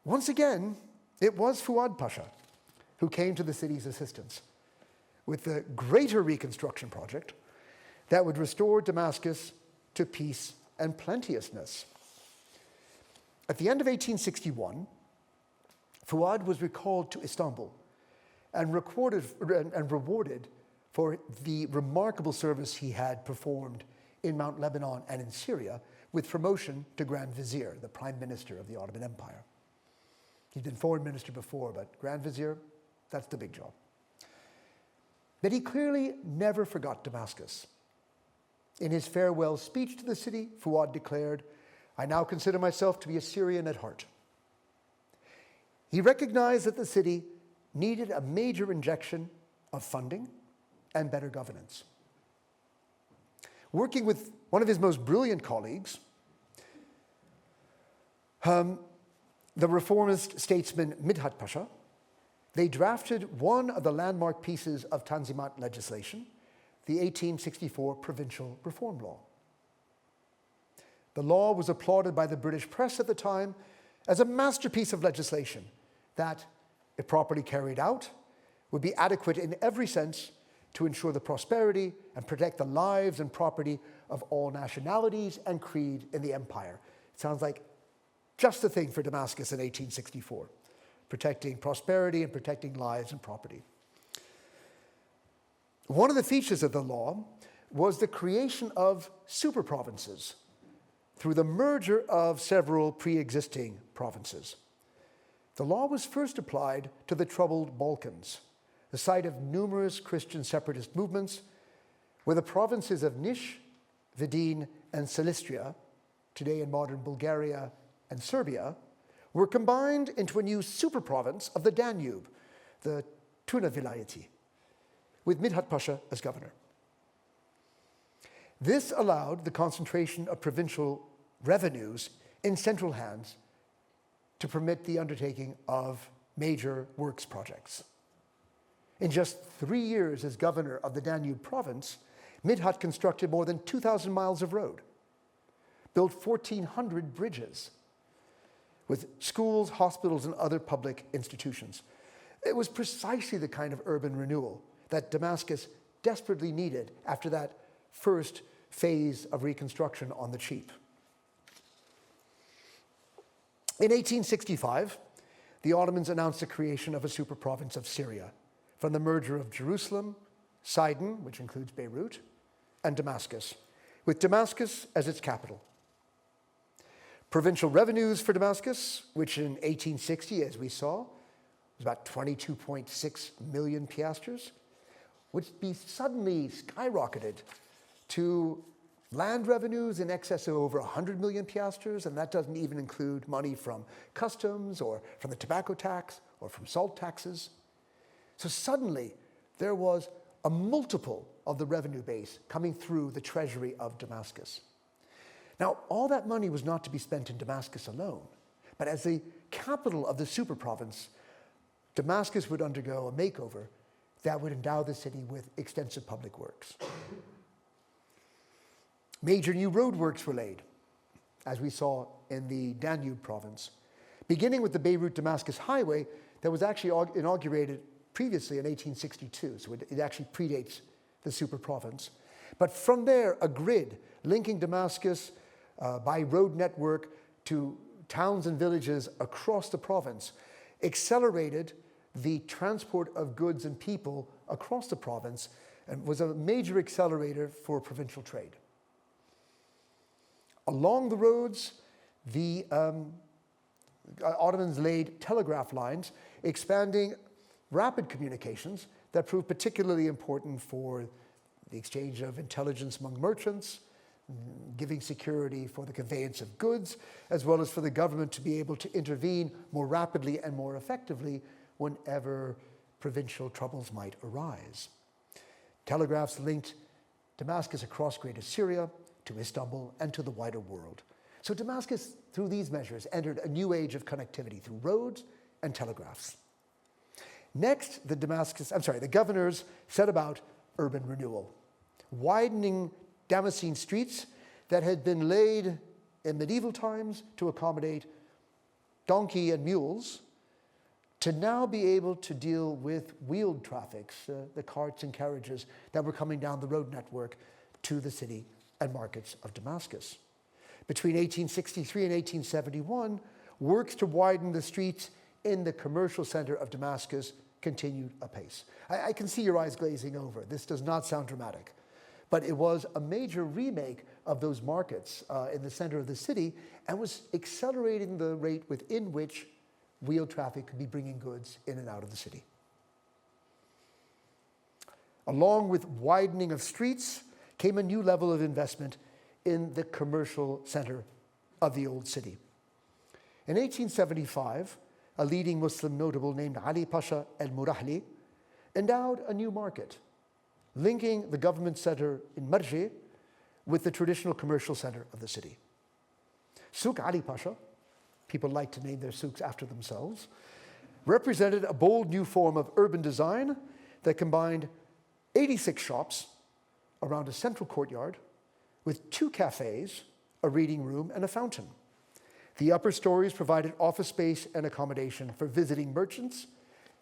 Once again, it was Fouad Pasha who came to the city's assistance with the greater reconstruction project that would restore Damascus to peace and plenteousness. At the end of 1861, Fouad was recalled to Istanbul and rewarded for the remarkable service he had performed in Mount Lebanon and in Syria, with promotion to Grand Vizier, the Prime Minister of the Ottoman Empire. He'd been Foreign Minister before, but Grand Vizier, that's the big job. But he clearly never forgot Damascus. In his farewell speech to the city, Fouad declared, "I now consider myself to be a Syrian at heart." He recognized that the city needed a major injection of funding and better governance. Working with one of his most brilliant colleagues, the reformist statesman Midhat Pasha, they drafted one of the landmark pieces of Tanzimat legislation, the 1864 Provincial Reform Law. The law was applauded by the British press at the time as a masterpiece of legislation that, if properly carried out, would be adequate in every sense to ensure the prosperity and protect the lives and property of all nationalities and creed in the empire. It sounds like just the thing for Damascus in 1864, protecting prosperity and protecting lives and property. One of the features of the law was the creation of super provinces through the merger of several pre-existing provinces. The law was first applied to the troubled Balkans, the site of numerous Christian separatist movements, where the provinces of Niš, Vidin, and Silistria, today in modern Bulgaria and Serbia, were combined into a new super province of the Danube, the Tuna Vilayeti, with Midhat Pasha as governor. This allowed the concentration of provincial revenues in central hands to permit the undertaking of major works projects. In just 3 years as governor of the Danube province, Midhat constructed more than 2,000 miles of road, built 1,400 bridges, with schools, hospitals, and other public institutions. It was precisely the kind of urban renewal that Damascus desperately needed after that first phase of reconstruction on the cheap. In 1865, the Ottomans announced the creation of a super province of Syria from the merger of Jerusalem, Sidon, which includes Beirut, and Damascus, with Damascus as its capital. Provincial revenues for Damascus, which in 1860, as we saw, was about 22.6 million piastres, would be suddenly skyrocketed to land revenues in excess of over 100 million piastres, and that doesn't even include money from customs or from the tobacco tax or from salt taxes. So suddenly, there was a multiple of the revenue base coming through the treasury of Damascus. Now, all that money was not to be spent in Damascus alone, but as the capital of the super province, Damascus would undergo a makeover that would endow the city with extensive public works. Major new roadworks were laid, as we saw in the Danube province, beginning with the Beirut-Damascus highway that was actually inaugurated previously in 1862, so it actually predates the super province. But from there, a grid linking Damascus by road network to towns and villages across the province accelerated the transport of goods and people across the province and was a major accelerator for provincial trade. Along the roads, the Ottomans laid telegraph lines, expanding rapid communications that proved particularly important for the exchange of intelligence among merchants, giving security for the conveyance of goods, as well as for the government to be able to intervene more rapidly and more effectively whenever provincial troubles might arise. Telegraphs linked Damascus across Greater Syria, to Istanbul, and to the wider world. So Damascus, through these measures, entered a new age of connectivity through roads and telegraphs. Next, the governors set about urban renewal, widening Damascene streets that had been laid in medieval times to accommodate donkey and mules, to now be able to deal with wheeled traffics, the carts and carriages that were coming down the road network to the city and markets of Damascus. Between 1863 and 1871, works to widen the streets in the commercial center of Damascus continued apace. I can see your eyes glazing over. This does not sound dramatic, but it was a major remake of those markets in the center of the city and was accelerating the rate within which wheel traffic could be bringing goods in and out of the city. Along with widening of streets came a new level of investment in the commercial center of the old city. In 1875, a leading Muslim notable named Ali Pasha al-Murahli endowed a new market, linking the government center in Marji with the traditional commercial center of the city. Souk Ali Pasha, people like to name their souks after themselves, represented a bold new form of urban design that combined 86 shops around a central courtyard with 2 cafes, a reading room, and a fountain. The upper stories provided office space and accommodation for visiting merchants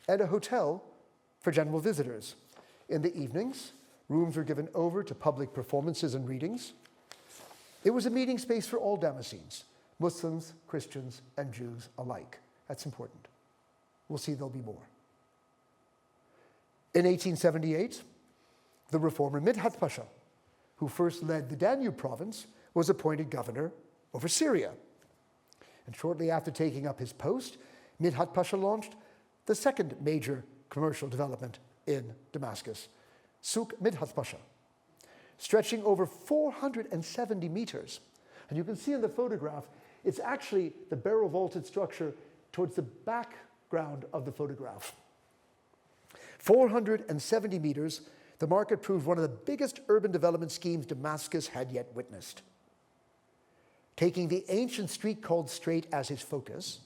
and a hotel for general visitors. In the evenings, rooms were given over to public performances and readings. It was a meeting space for all Damascenes, Muslims, Christians, and Jews alike. That's important. We'll see there'll be more. In 1878, the reformer Midhat Pasha, who first led the Danube province, was appointed governor over Syria. And shortly after taking up his post, Midhat Pasha launched the second major commercial development in Damascus, Souk Midhat Pasha, stretching over 470 meters. And you can see in the photograph, it's actually the barrel vaulted structure towards the background of the photograph. 470 meters, the market proved one of the biggest urban development schemes Damascus had yet witnessed. Taking the ancient street called Straight as his focus,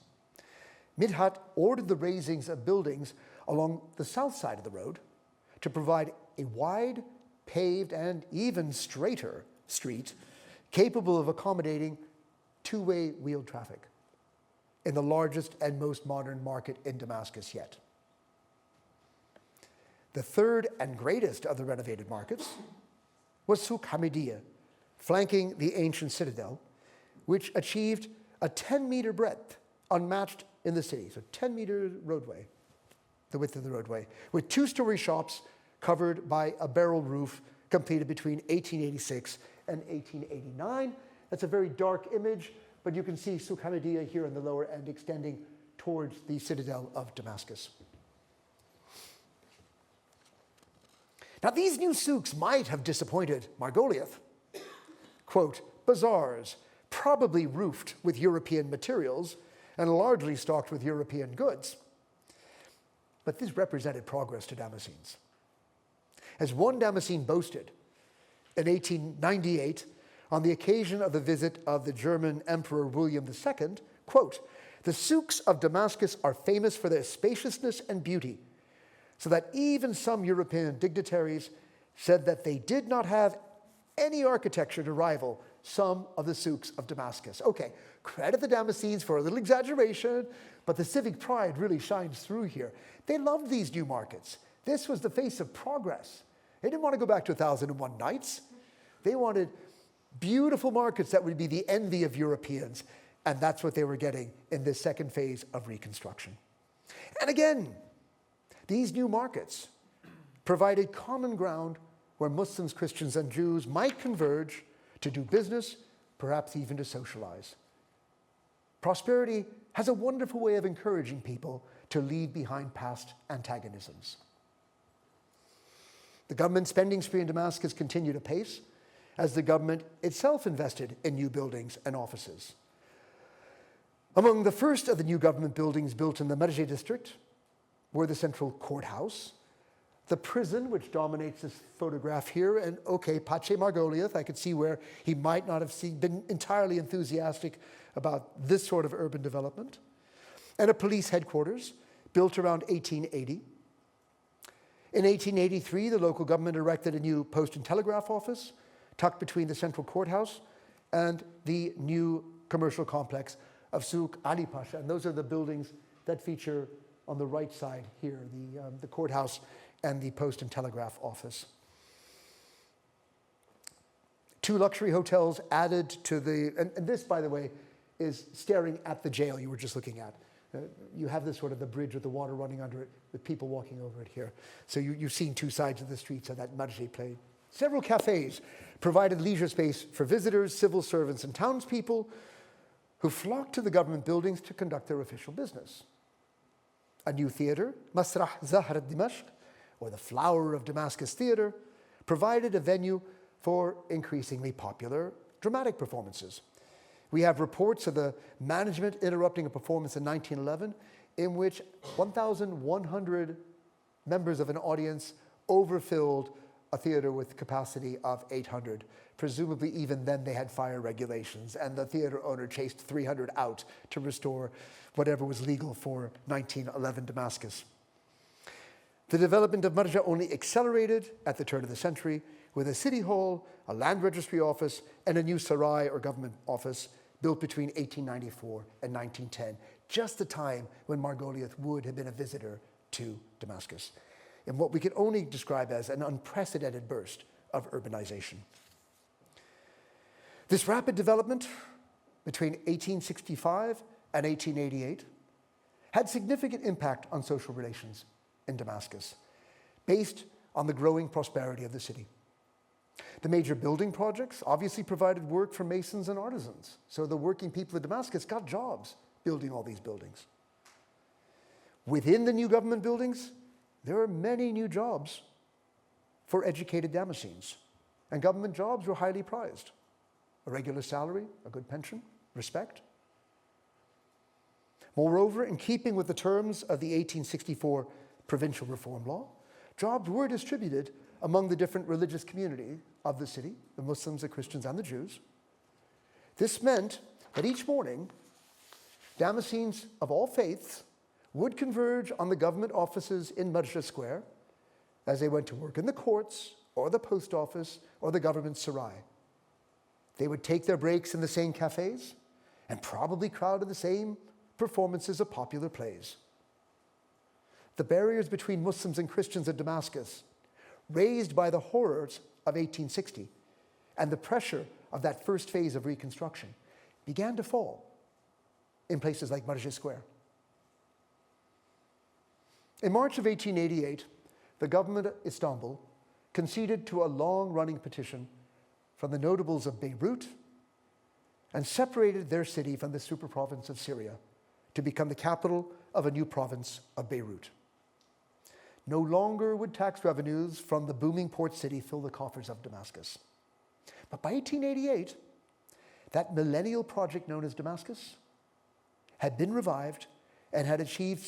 Midhat ordered the raisings of buildings along the south side of the road to provide a wide, paved, and even straighter street capable of accommodating two-way wheeled traffic in the largest and most modern market in Damascus yet. The third and greatest of the renovated markets was Souk Hamidiyya, flanking the ancient citadel, which achieved a 10-meter breadth, unmatched in the city. So 10-meter roadway, the width of the roadway, with 2-story shops covered by a barrel roof completed between 1886 and 1889. That's a very dark image, but you can see Souk Hamidiyya here in the lower end extending towards the citadel of Damascus. Now, these new souks might have disappointed Margolioth. Quote, bazaars, probably roofed with European materials and largely stocked with European goods. But this represented progress to Damascenes. As one Damascene boasted, in 1898, on the occasion of the visit of the German Emperor William II, quote, "The souks of Damascus are famous for their spaciousness and beauty, so that even some European dignitaries said that they did not have any architecture to rival some of the souks of Damascus." Okay, credit the Damascenes for a little exaggeration, but the civic pride really shines through here. They loved these new markets. This was the face of progress. They didn't want to go back to 1001 Nights. They wanted beautiful markets that would be the envy of Europeans, and that's what they were getting in this second phase of reconstruction. And again, these new markets provided common ground where Muslims, Christians, and Jews might converge to do business, perhaps even to socialize. Prosperity has a wonderful way of encouraging people to leave behind past antagonisms. The government spending spree in Damascus continued apace as the government itself invested in new buildings and offices. Among the first of the new government buildings built in the Margolioth district were the central courthouse, the prison, which dominates this photograph here, and okay, Pache Margolioth, I could see where he might not have been entirely enthusiastic about this sort of urban development, and a police headquarters built around 1880. In 1883, the local government erected a new post and telegraph office tucked between the central courthouse and the new commercial complex of Souk Ali Pasha. And those are the buildings that feature on the right side here, the courthouse and the post and telegraph office. 2 luxury hotels added to the, and this, by the way, is staring at the jail you were just looking at. You have this sort of the bridge with the water running under it, with people walking over it here. So you've seen 2 sides of the streets of that Margolioth play. Several cafes provided leisure space for visitors, civil servants, and townspeople who flocked to the government buildings to conduct their official business. A new theater, Masrah Zahr Dimashq, or the Flower of Damascus Theater, provided a venue for increasingly popular dramatic performances. We have reports of the management interrupting a performance in 1911 in which 1,100 members of an audience overfilled a theater with capacity of 800. Presumably even then they had fire regulations, and the theater owner chased 300 out to restore whatever was legal for 1911 Damascus. The development of Marja only accelerated at the turn of the century with a city hall, a land registry office, and a new sarai or government office built between 1894 and 1910, just the time when Margolioth would have been a visitor to Damascus, in what we could only describe as an unprecedented burst of urbanization. This rapid development between 1865 and 1888 had significant impact on social relations in Damascus, based on the growing prosperity of the city. The major building projects obviously provided work for masons and artisans, so the working people of Damascus got jobs building all these buildings. Within the new government buildings, there are many new jobs for educated Damascenes, and government jobs were highly prized. A regular salary, a good pension, respect. Moreover, in keeping with the terms of the 1864 provincial reform law, jobs were distributed among the different religious community of the city, the Muslims, the Christians, and the Jews. This meant that each morning, Damascenes of all faiths would converge on the government offices in Marja Square as they went to work in the courts or the post office or the government sarai. They would take their breaks in the same cafes and probably crowd to the same performances of popular plays. The barriers between Muslims and Christians in Damascus, raised by the horrors of 1860 and the pressure of that first phase of reconstruction, began to fall in places like Marja Square. In March of 1888, the government of Istanbul conceded to a long-running petition from the notables of Beirut and separated their city from the superprovince of Syria to become the capital of a new province of Beirut. No longer would tax revenues from the booming port city fill the coffers of Damascus. But by 1888, that millennial project known as Damascus had been revived and had achieved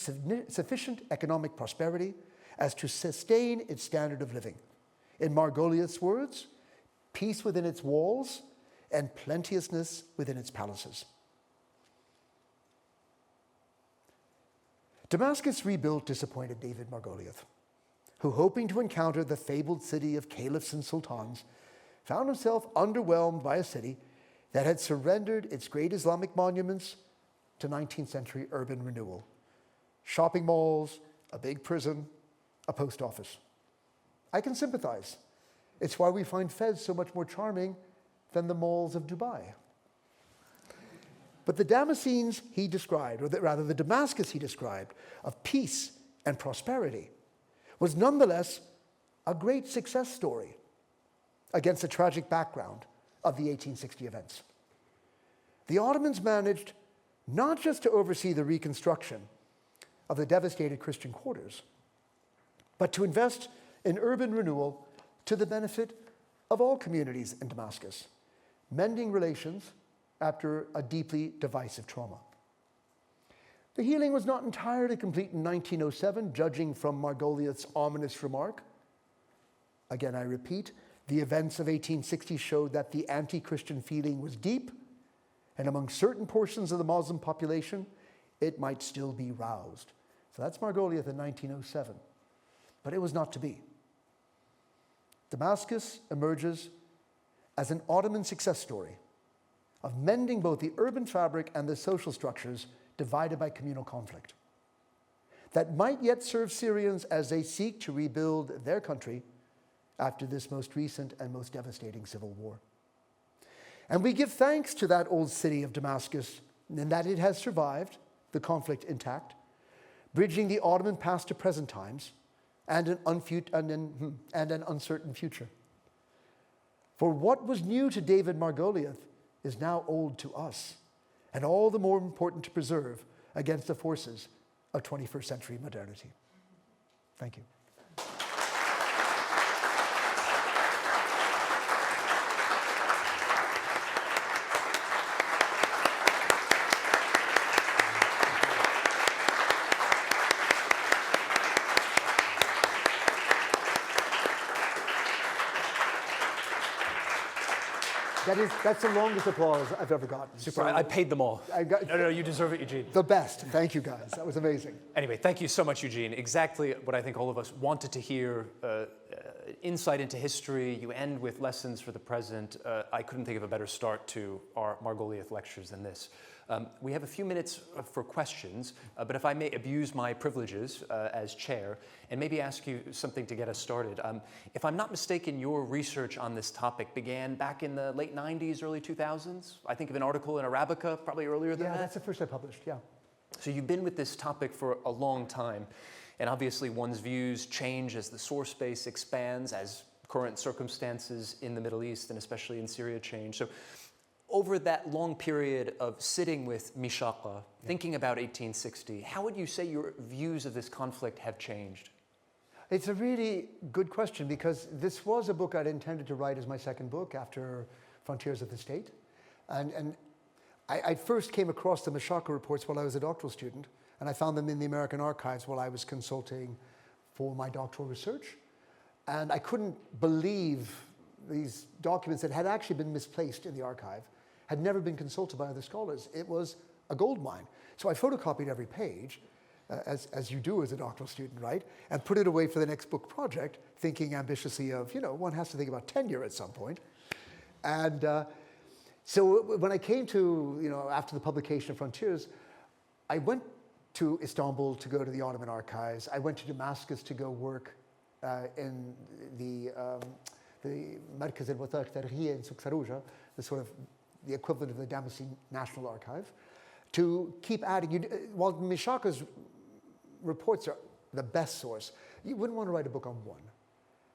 sufficient economic prosperity as to sustain its standard of living. In Margolioth's words, peace within its walls and plenteousness within its palaces. Damascus rebuilt disappointed David Margoliouth, who, hoping to encounter the fabled city of caliphs and sultans, found himself underwhelmed by a city that had surrendered its great Islamic monuments to 19th century urban renewal. Shopping malls, a big prison, a post office. I can sympathize. It's why we find Fez so much more charming than the malls of Dubai. But the Damascenes he described, or rather the Damascus he described, of peace and prosperity, was nonetheless a great success story against the tragic background of the 1860 events. The Ottomans managed not just to oversee the reconstruction of the devastated Christian quarters, but to invest in urban renewal to the benefit of all communities in Damascus, mending relations after a deeply divisive trauma. The healing was not entirely complete in 1907, judging from Margolioth's ominous remark. Again, I repeat, the events of 1860 showed that the anti-Christian feeling was deep, and among certain portions of the Muslim population, it might still be roused. So that's Margolioth in 1907. But it was not to be. Damascus emerges as an Ottoman success story of mending both the urban fabric and the social structures divided by communal conflict that might yet serve Syrians as they seek to rebuild their country after this most recent and most devastating civil war. And we give thanks to that old city of Damascus in that it has survived the conflict intact, bridging the Ottoman past to present times and an uncertain future. For what was new to David Margolioth is now old to us, and all the more important to preserve against the forces of 21st century modernity. Thank you. That's the longest applause I've ever gotten. Super. I paid them all. No, you deserve it, Eugene. The best. Thank you, guys. That was amazing. Anyway, thank you so much, Eugene. Exactly what I think all of us wanted to hear. Insight into history. You end with lessons for the present. I couldn't think of a better start to our Margolioth lectures than this. We have a few minutes for questions, but if I may abuse my privileges as chair and maybe ask you something to get us started. If I'm not mistaken, your research on this topic began back in the late 90s, early 2000s. I think of an article in Arabica, probably earlier than that. Yeah, that's the first I published, yeah. So you've been with this topic for a long time, and obviously one's views change as the source base expands, as current circumstances in the Middle East and especially in Syria change. So over that long period of sitting with Mishaqa, thinking about 1860, how would you say your views of this conflict have changed? It's a really good question because this was a book I'd intended to write as my second book after Frontiers of the State. And I first came across the Mishaqa reports while I was a doctoral student, and I found them in the American archives while I was consulting for my doctoral research. And I couldn't believe these documents that had actually been misplaced in the archive had never been consulted by other scholars. It was a gold mine. So I photocopied every page, as you do as a doctoral student, right? And put it away for the next book project, thinking ambitiously of, one has to think about tenure at some point. And so when I came to, after the publication of Frontiers, I went to Istanbul to go to the Ottoman archives. I went to Damascus to go work in the Markaz al-Wathaiq Tarihiyya in Suqsaruja, the equivalent of the Damascene National Archive, to keep adding. While Mishaqa's reports are the best source, you wouldn't want to write a book on one.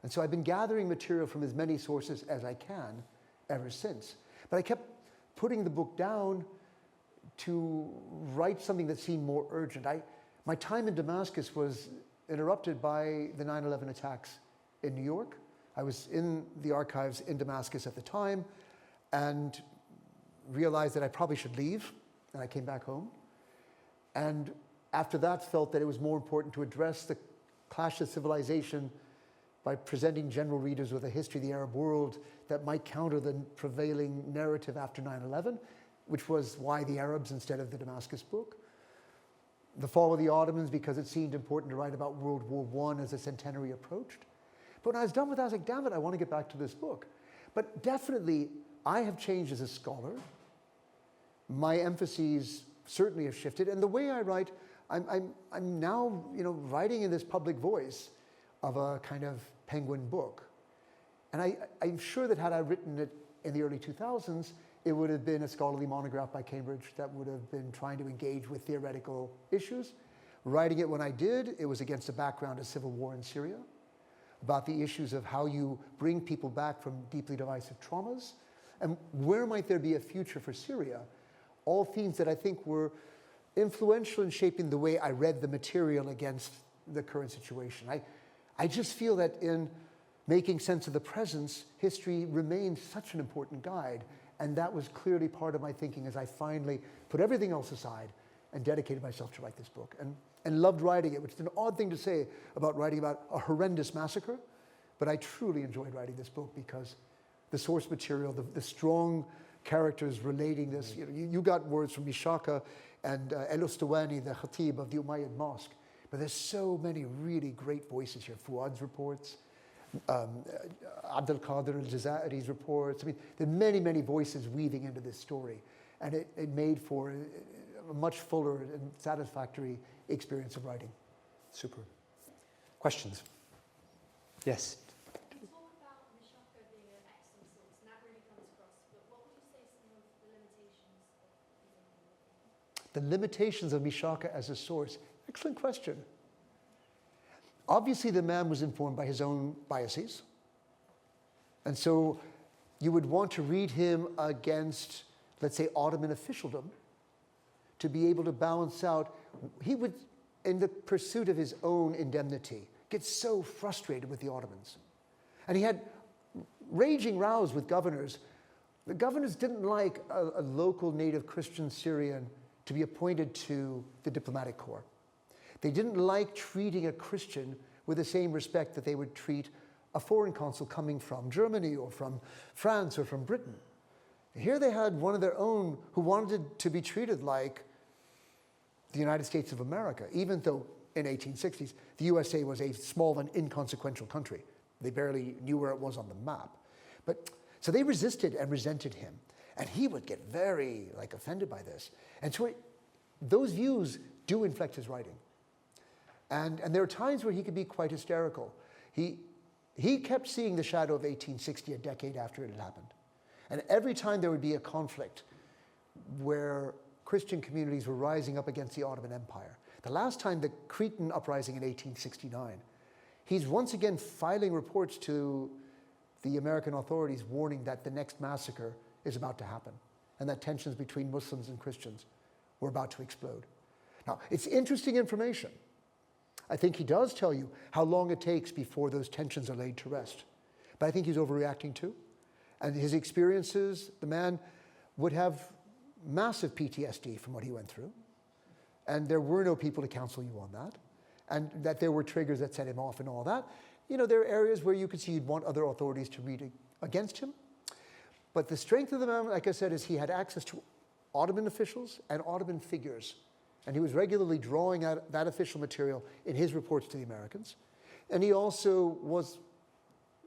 And so I've been gathering material from as many sources as I can ever since. But I kept putting the book down to write something that seemed more urgent. My time in Damascus was interrupted by the 9/11 attacks in New York. I was in the archives in Damascus at the time and realized that I probably should leave, and I came back home. And after that, felt that it was more important to address the clash of civilization by presenting general readers with a history of the Arab world that might counter the prevailing narrative after 9/11, which was why the Arabs instead of the Damascus book. The Fall of the Ottomans, because it seemed important to write about World War I as the centenary approached. But when I was done with that, I was like, damn it, I want to get back to this book. But definitely, I have changed as a scholar. My emphases certainly have shifted. And the way I write, I'm now writing in this public voice of a kind of penguin book. And I'm sure that had I written it in the early 2000s, it would have been a scholarly monograph by Cambridge that would have been trying to engage with theoretical issues. Writing it when I did, it was against a background of civil war in Syria, about the issues of how you bring people back from deeply divisive traumas, and where might there be a future for Syria, all themes that I think were influential in shaping the way I read the material against the current situation. I just feel that in making sense of the presence, history remains such an important guide, and that was clearly part of my thinking as I finally put everything else aside and dedicated myself to write this book, and loved writing it, which is an odd thing to say about writing about a horrendous massacre, but I truly enjoyed writing this book because the source material, the strong characters relating this, you got words from Mishaqa and El-Ustawani, the Khatib of the Umayyad Mosque, but there's so many really great voices here. Fouad's reports, Abdul Qadir al-Jazairi's reports. I mean, there are many, many voices weaving into this story, and it made for a much fuller and satisfactory experience of writing. Super. Questions? Yes. You talk about Mishaqa being an excellent source, and that really comes across, but what would you say some of the limitations of using him? The limitations of Mishaqa as a source. Excellent question. Obviously, the man was informed by his own biases. And so you would want to read him against, let's say, Ottoman officialdom to be able to balance out. He would, in the pursuit of his own indemnity, get so frustrated with the Ottomans. And he had raging rows with governors. The governors didn't like a local native Christian Syrian to be appointed to the diplomatic corps. They didn't like treating a Christian with the same respect that they would treat a foreign consul coming from Germany or from France or from Britain. Here they had one of their own who wanted to be treated like the United States of America, even though in 1860s, the USA was a small and inconsequential country. They barely knew where it was on the map. So they resisted and resented him. And he would get very offended by this. And so those views do inflect his writing. And there are times where he could be quite hysterical. He kept seeing the shadow of 1860 a decade after it had happened. And every time there would be a conflict where Christian communities were rising up against the Ottoman Empire, the last time, the Cretan uprising in 1869, he's once again filing reports to the American authorities warning that the next massacre is about to happen and that tensions between Muslims and Christians were about to explode. Now, it's interesting information. I think he does tell you how long it takes before those tensions are laid to rest. But I think he's overreacting too. And his experiences, the man would have massive PTSD from what he went through. And there were no people to counsel you on that. And that there were triggers that set him off and all that. There are areas where you could see you'd want other authorities to read against him. But the strength of the man, like I said, is he had access to Ottoman officials and Ottoman figures. And he was regularly drawing out that official material in his reports to the Americans. And he also was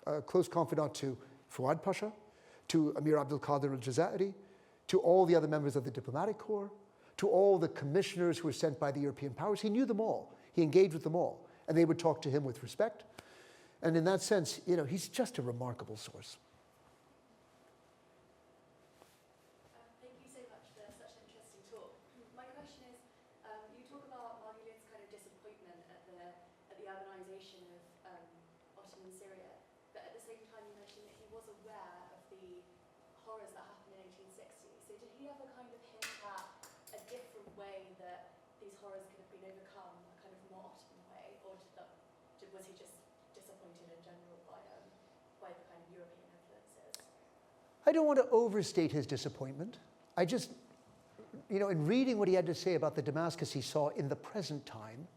a close confidant to Fouad Pasha, to Amir Abdul Qadir al-Jazairi, to all the other members of the diplomatic corps, to all the commissioners who were sent by the European powers. He knew them all. He engaged with them all. And they would talk to him with respect. And in that sense, he's just a remarkable source. Thank you so much for such an interesting talk. My question is, you talk about Margolioth's kind of disappointment at the urbanization of Ottoman Syria, but at the same time you mentioned that he was aware of the horrors that happened in 1860. So did he ever kind of hint at a different way that these horrors could have been overcome, a kind of more Ottoman way, or was he just disappointed in general by the kind of European influences? I don't want to overstate his disappointment. I just, in reading what he had to say about the Damascus he saw in the present time,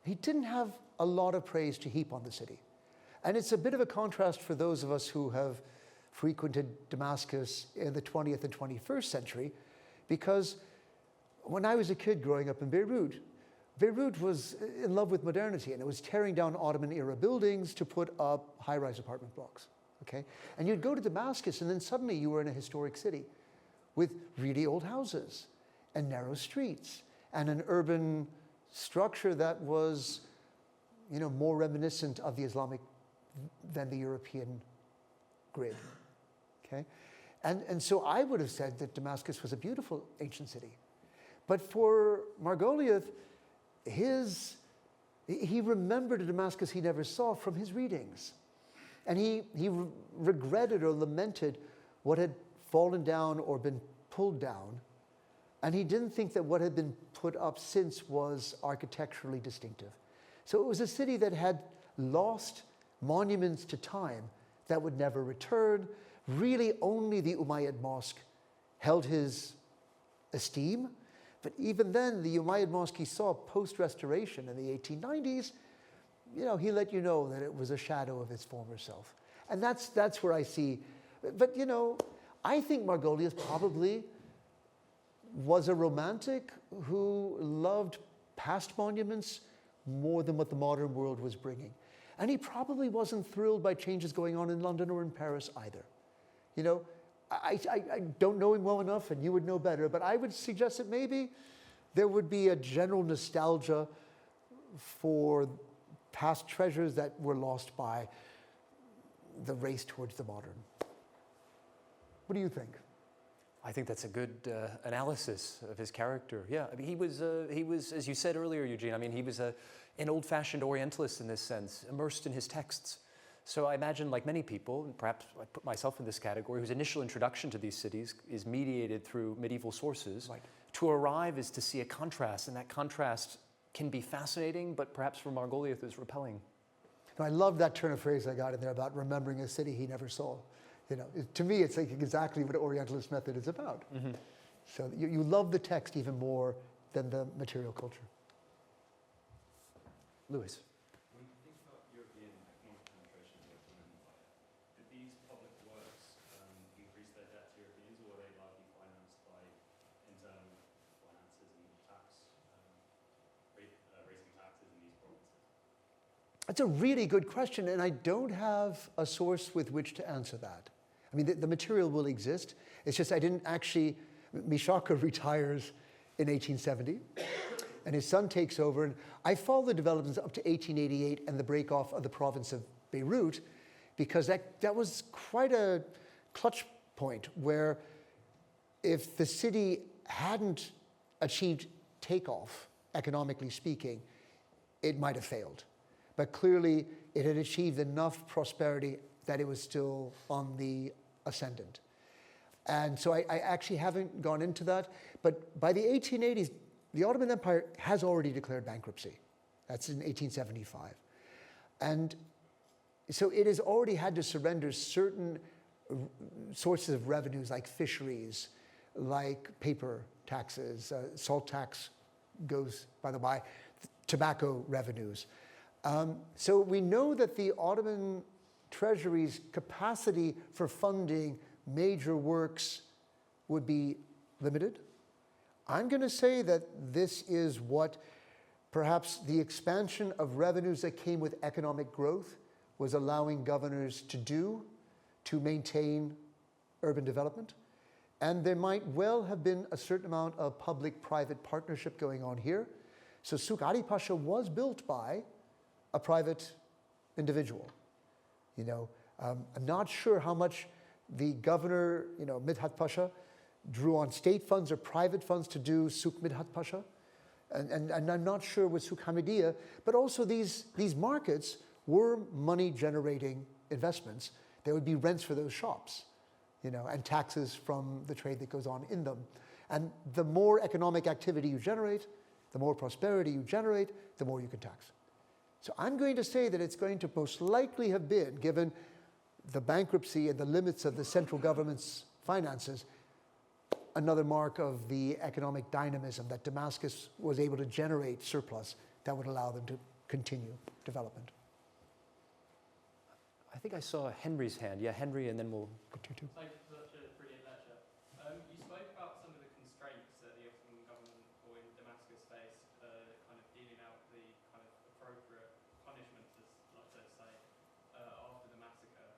he didn't have a lot of praise to heap on the city. And it's a bit of a contrast for those of us who have frequented Damascus in the 20th and 21st century, because when I was a kid growing up in Beirut, Beirut was in love with modernity, and it was tearing down Ottoman-era buildings to put up high-rise apartment blocks, okay? And you'd go to Damascus, and then suddenly you were in a historic city with really old houses and narrow streets and an urban structure that was, you know, more reminiscent of the Islamic than the European grid, okay? And so I would have said that Damascus was a beautiful ancient city. But for Margoliouth, he remembered a Damascus he never saw from his readings. And he regretted or lamented what had fallen down or been pulled down. And he didn't think that what had been put up since was architecturally distinctive. So it was a city that had lost monuments to time that would never return. Really only the Umayyad Mosque held his esteem. But even then, the Umayyad Mosque he saw post-restoration in the 1890s, you know, he let you know that it was a shadow of his former self. And that's where I see, but you know, I think Margoliouth probably was a romantic who loved past monuments more than what the modern world was bringing. And he probably wasn't thrilled by changes going on in London or in Paris either. You know, I don't know him well enough, and you would know better, but I would suggest that maybe there would be a general nostalgia for past treasures that were lost by the race towards the modern. What do you think? I think that's a good analysis of his character. Yeah, I mean, he was, as you said earlier, Eugene, I mean, he was an old-fashioned Orientalist in this sense, immersed in his texts. So I imagine, like many people, and perhaps I put myself in this category, whose initial introduction to these cities is mediated through medieval sources. Right. To arrive is to see a contrast, and that contrast can be fascinating, but perhaps for Margoliouth is repelling. And I love that turn of phrase I got in there about remembering a city he never saw. You know, to me, it's like exactly what Orientalist method is about. Mm-hmm. So you love the text even more than the material culture. Louis. When you think about European economic penetration of the Ottoman Empire, did these public works increase their debt to Europeans, or were they largely financed by internal finances and raising taxes in these provinces? That's a really good question, and I don't have a source with which to answer that. I mean, the material will exist. It's just I didn't actually. Mishaqa retires in 1870, and his son takes over. And I follow the developments up to 1888 and the break-off of the province of Beirut, because that was quite a clutch point where if the city hadn't achieved takeoff, economically speaking, it might have failed. But clearly, it had achieved enough prosperity that it was still on the ascendant. And so I actually haven't gone into that. But by the 1880s, the Ottoman Empire has already declared bankruptcy. That's in 1875. And so it has already had to surrender certain sources of revenues like fisheries, like paper taxes, salt tax goes, by the by, tobacco revenues. So we know that the Ottoman treasury's capacity for funding major works would be limited. I'm going to say that this is what perhaps the expansion of revenues that came with economic growth was allowing governors to do to maintain urban development. And there might well have been a certain amount of public-private partnership going on here. So Souk Ali Pasha was built by a private individual. You know, I'm not sure how much the governor, you know, Midhat Pasha, drew on state funds or private funds to do Souk Midhat Pasha. And I'm not sure with Souk Hamidiyya, but also these markets were money-generating investments. There would be rents for those shops, you know, and taxes from the trade that goes on in them. And the more economic activity you generate, the more prosperity you generate, the more you can tax. So I'm going to say that it's going to most likely have been, given the bankruptcy and the limits of the central government's finances, another mark of the economic dynamism that Damascus was able to generate surplus that would allow them to continue development. I think I saw Henry's hand. Yeah, Henry, and then we'll go to you. Thank you for such a brilliant lecture. You spoke about some of the constraints that the Ottoman government or in Damascus faced, kind of dealing out the kind of appropriate punishments, as let's say, after the massacre.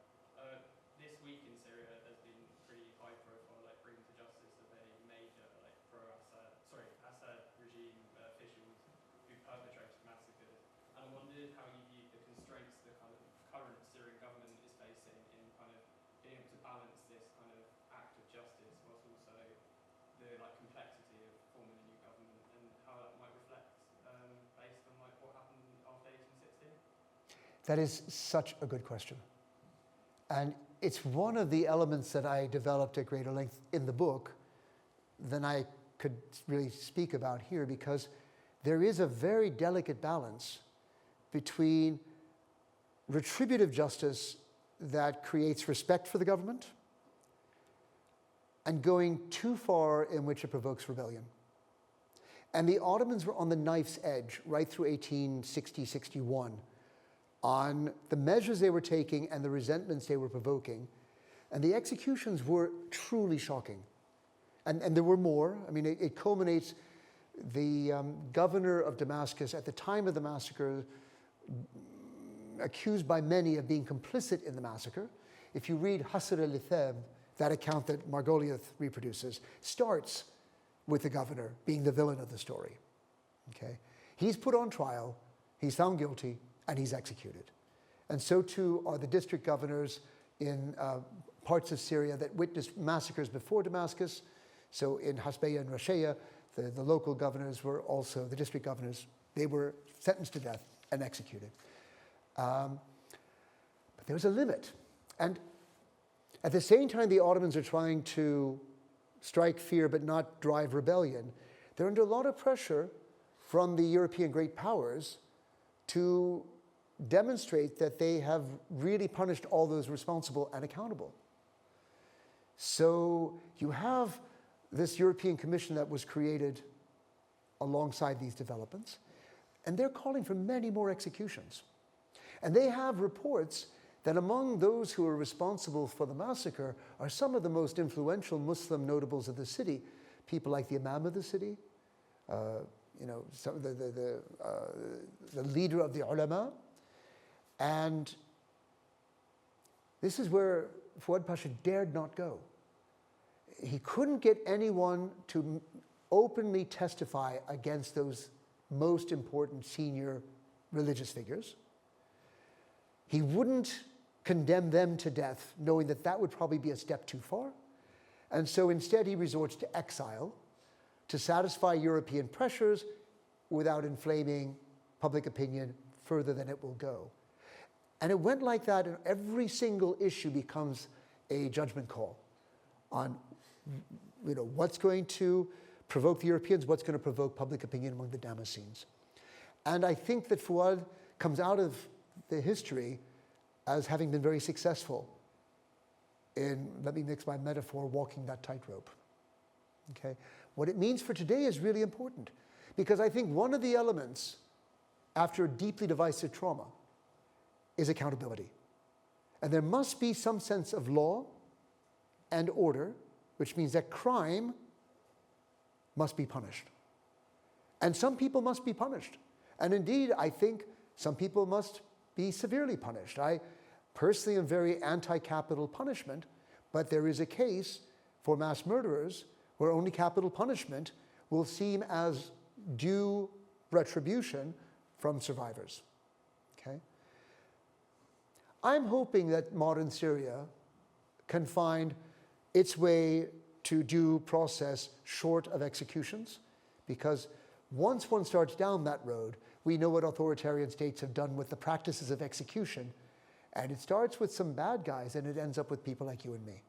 This week in Syria, there's been pretty high profile, like bringing to justice of a major, like Assad regime officials who perpetrated massacres. And I wondered how you viewed the constraints the kind of current Syrian government is facing in kind of being able to balance this kind of act of justice whilst also the like complexity of forming a new government and how that might reflect based on like what happened after 1816. That is such a good question. And it's one of the elements that I developed at greater length in the book than I could really speak about here, because there is a very delicate balance between retributive justice that creates respect for the government and going too far in which it provokes rebellion. And the Ottomans were on the knife's edge right through 1860-61 on the measures they were taking and the resentments they were provoking. And the executions were truly shocking. And there were more. I mean, it culminates, the governor of Damascus at the time of the massacre, accused by many of being complicit in the massacre. If you read Hasr al-Ithab, that account that Margoliouth reproduces, starts with the governor being the villain of the story. Okay? He's put on trial, he's found guilty, and he's executed. And so too are the district governors in parts of Syria that witnessed massacres before Damascus. So in Hasbaya and Rashaya, the local governors were also, the district governors, they were sentenced to death and executed. But there was a limit. And at the same time the Ottomans are trying to strike fear but not drive rebellion, they're under a lot of pressure from the European great powers to demonstrate that they have really punished all those responsible and accountable. So you have this European Commission that was created alongside these developments, and they're calling for many more executions. And they have reports that among those who are responsible for the massacre are some of the most influential Muslim notables of the city, people like the Imam of the city, some of the leader of the ulama. And this is where Fouad Pasha dared not go. He couldn't get anyone to openly testify against those most important senior religious figures. He wouldn't condemn them to death, knowing that that would probably be a step too far. And so instead he resorts to exile to satisfy European pressures without inflaming public opinion further than it will go. And it went like that, and every single issue becomes a judgment call on what's going to provoke the Europeans, what's going to provoke public opinion among the Damascenes. And I think that Fouad comes out of the history as having been very successful in, let me mix my metaphor, walking that tightrope. Okay? What it means for today is really important, because I think one of the elements after a deeply divisive trauma is accountability. And there must be some sense of law and order, which means that crime must be punished. And some people must be punished. And indeed, I think some people must be severely punished. I personally am very anti-capital punishment, but there is a case for mass murderers where only capital punishment will seem as due retribution from survivors. Okay? I'm hoping that modern Syria can find its way to due process short of executions, because once one starts down that road, we know what authoritarian states have done with the practices of execution, and it starts with some bad guys and it ends up with people like you and me.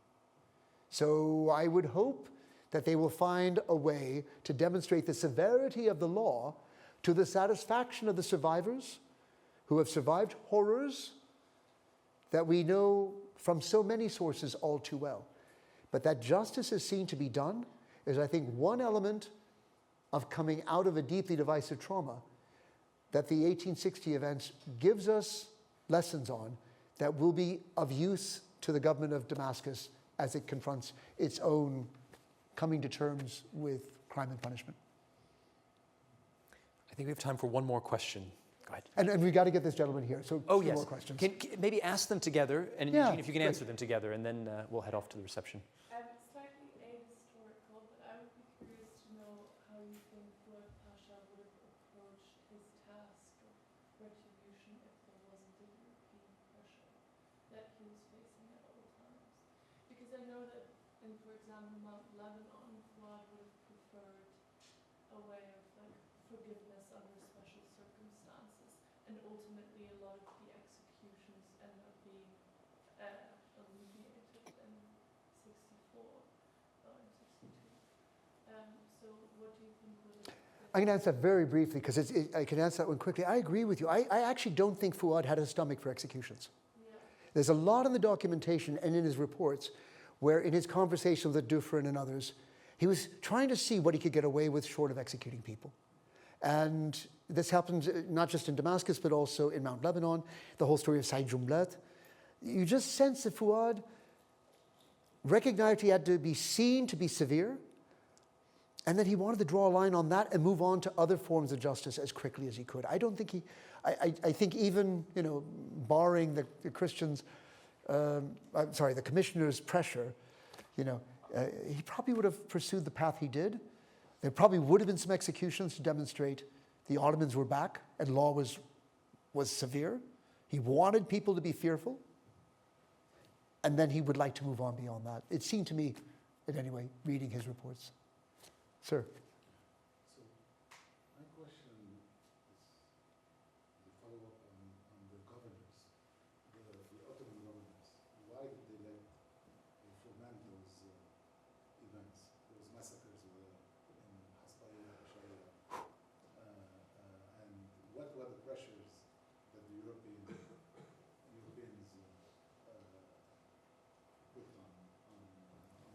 So I would hope that they will find a way to demonstrate the severity of the law to the satisfaction of the survivors who have survived horrors that we know from so many sources all too well. But that justice is seen to be done is, I think, one element of coming out of a deeply divisive trauma that the 1860 events gives us lessons on that will be of use to the government of Damascus as it confronts its own coming to terms with crime and punishment. I think we have time for one more question. Go ahead. And we've got to get this gentleman here, so Oh, two yes. more questions. Maybe ask them together, and Yeah, Eugene, if you can great. answer them together, and then we'll head off to the reception. Slightly ahistorical, but I would be curious to know how you think Fouad Pasha would have approached his task of retribution if there wasn't the European pressure that he was facing at all times. Because I know that in, for example, Mount Lebanon, Fouad would have preferred a way of like forgiveness under special circumstances, and ultimately a lot of the executions end up being alleviated in 64 or in 62. So what do you think would have I can answer that very briefly because I can answer that one quickly. I agree with you. I actually don't think Fouad had a stomach for executions. yeah. There's a lot in the documentation and in his reports where in his conversations with Dufresne and others, he was trying to see what he could get away with short of executing people. And this happens not just in Damascus, but also in Mount Lebanon, the whole story of Saïd Jumblat. You just sense that Fouad recognized he had to be seen to be severe, and that he wanted to draw a line on that and move on to other forms of justice as quickly as he could. I don't think I think even, barring the Christians, the commissioner's pressure, he probably would have pursued the path he did. There probably would have been some executions to demonstrate the Ottomans were back and law was severe. He wanted people to be fearful. And then he would like to move on beyond that. It seemed to me, at any way, reading his reports. Sir. So my question is a follow-up on the governors, the Ottoman governors. Why did they let foment those events, those massacres in Hasbaya, Sharia? And what were the pressures that the Europeans put on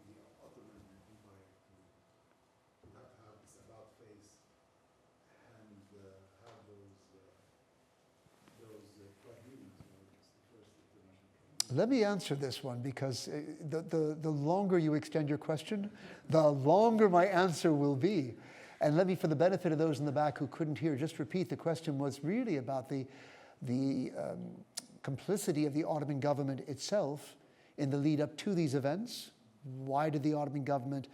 the Ottoman Empire to have this about face and have those tribunals, it's the first international tribunal. Let me answer this one because the longer you extend your question, the longer my answer will be. And let me, for the benefit of those in the back who couldn't hear, just repeat the question was really about the complicity of the Ottoman government itself in the lead up to these events. Why did the Ottoman government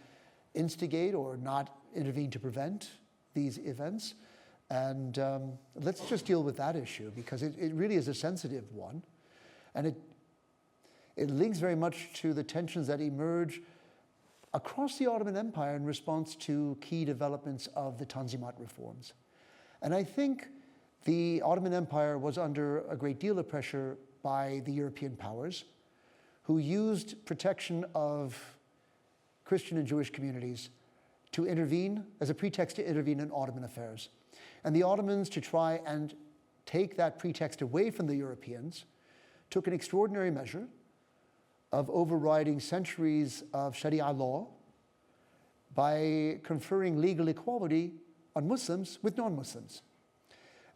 instigate or not intervene to prevent these events? And let's just deal with that issue because it really is a sensitive one. And it links very much to the tensions that emerge across the Ottoman Empire in response to key developments of the Tanzimat reforms. And I think the Ottoman Empire was under a great deal of pressure by the European powers who used protection of Christian and Jewish communities to intervene as a pretext to intervene in Ottoman affairs. And the Ottomans, to try and take that pretext away from the Europeans, took an extraordinary measure of overriding centuries of Sharia law by conferring legal equality on Muslims with non-Muslims.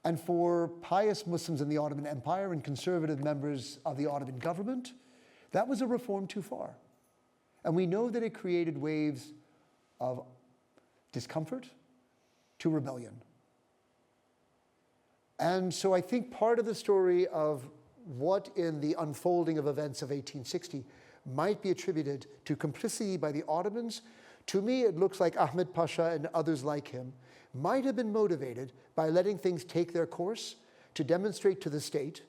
And for pious Muslims in the Ottoman Empire and conservative members of the Ottoman government, that was a reform too far. And we know that it created waves of discomfort to rebellion. And so I think part of the story of what in the unfolding of events of 1860 might be attributed to complicity by the Ottomans, to me it looks like Ahmed Pasha and others like him might have been motivated by letting things take their course to demonstrate to the state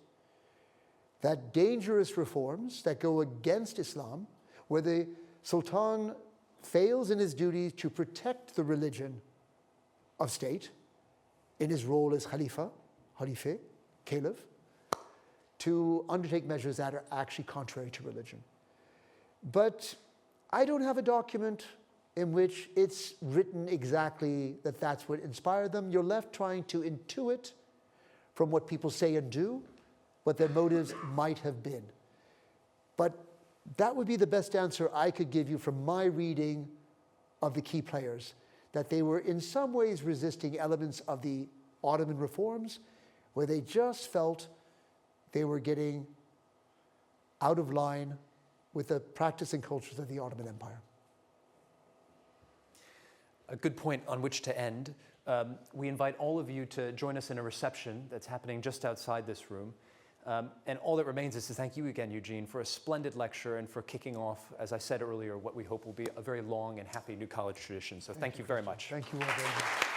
that dangerous reforms that go against Islam, where the Sultan fails in his duty to protect the religion of state in his role as Khalifa, Caliph, to undertake measures that are actually contrary to religion. But I don't have a document in which it's written exactly that that's what inspired them. You're left trying to intuit from what people say and do what their motives might have been. But that would be the best answer I could give you from my reading of the key players, that they were in some ways resisting elements of the Ottoman reforms where they just felt they were getting out of line with the practice and cultures of the Ottoman Empire. A good point on which to end. We invite all of you to join us in a reception that's happening just outside this room. And all that remains is to thank you again, Eugene, for a splendid lecture and for kicking off, as I said earlier, what we hope will be a very long and happy New College tradition. So thank you very much. Thank you all very much.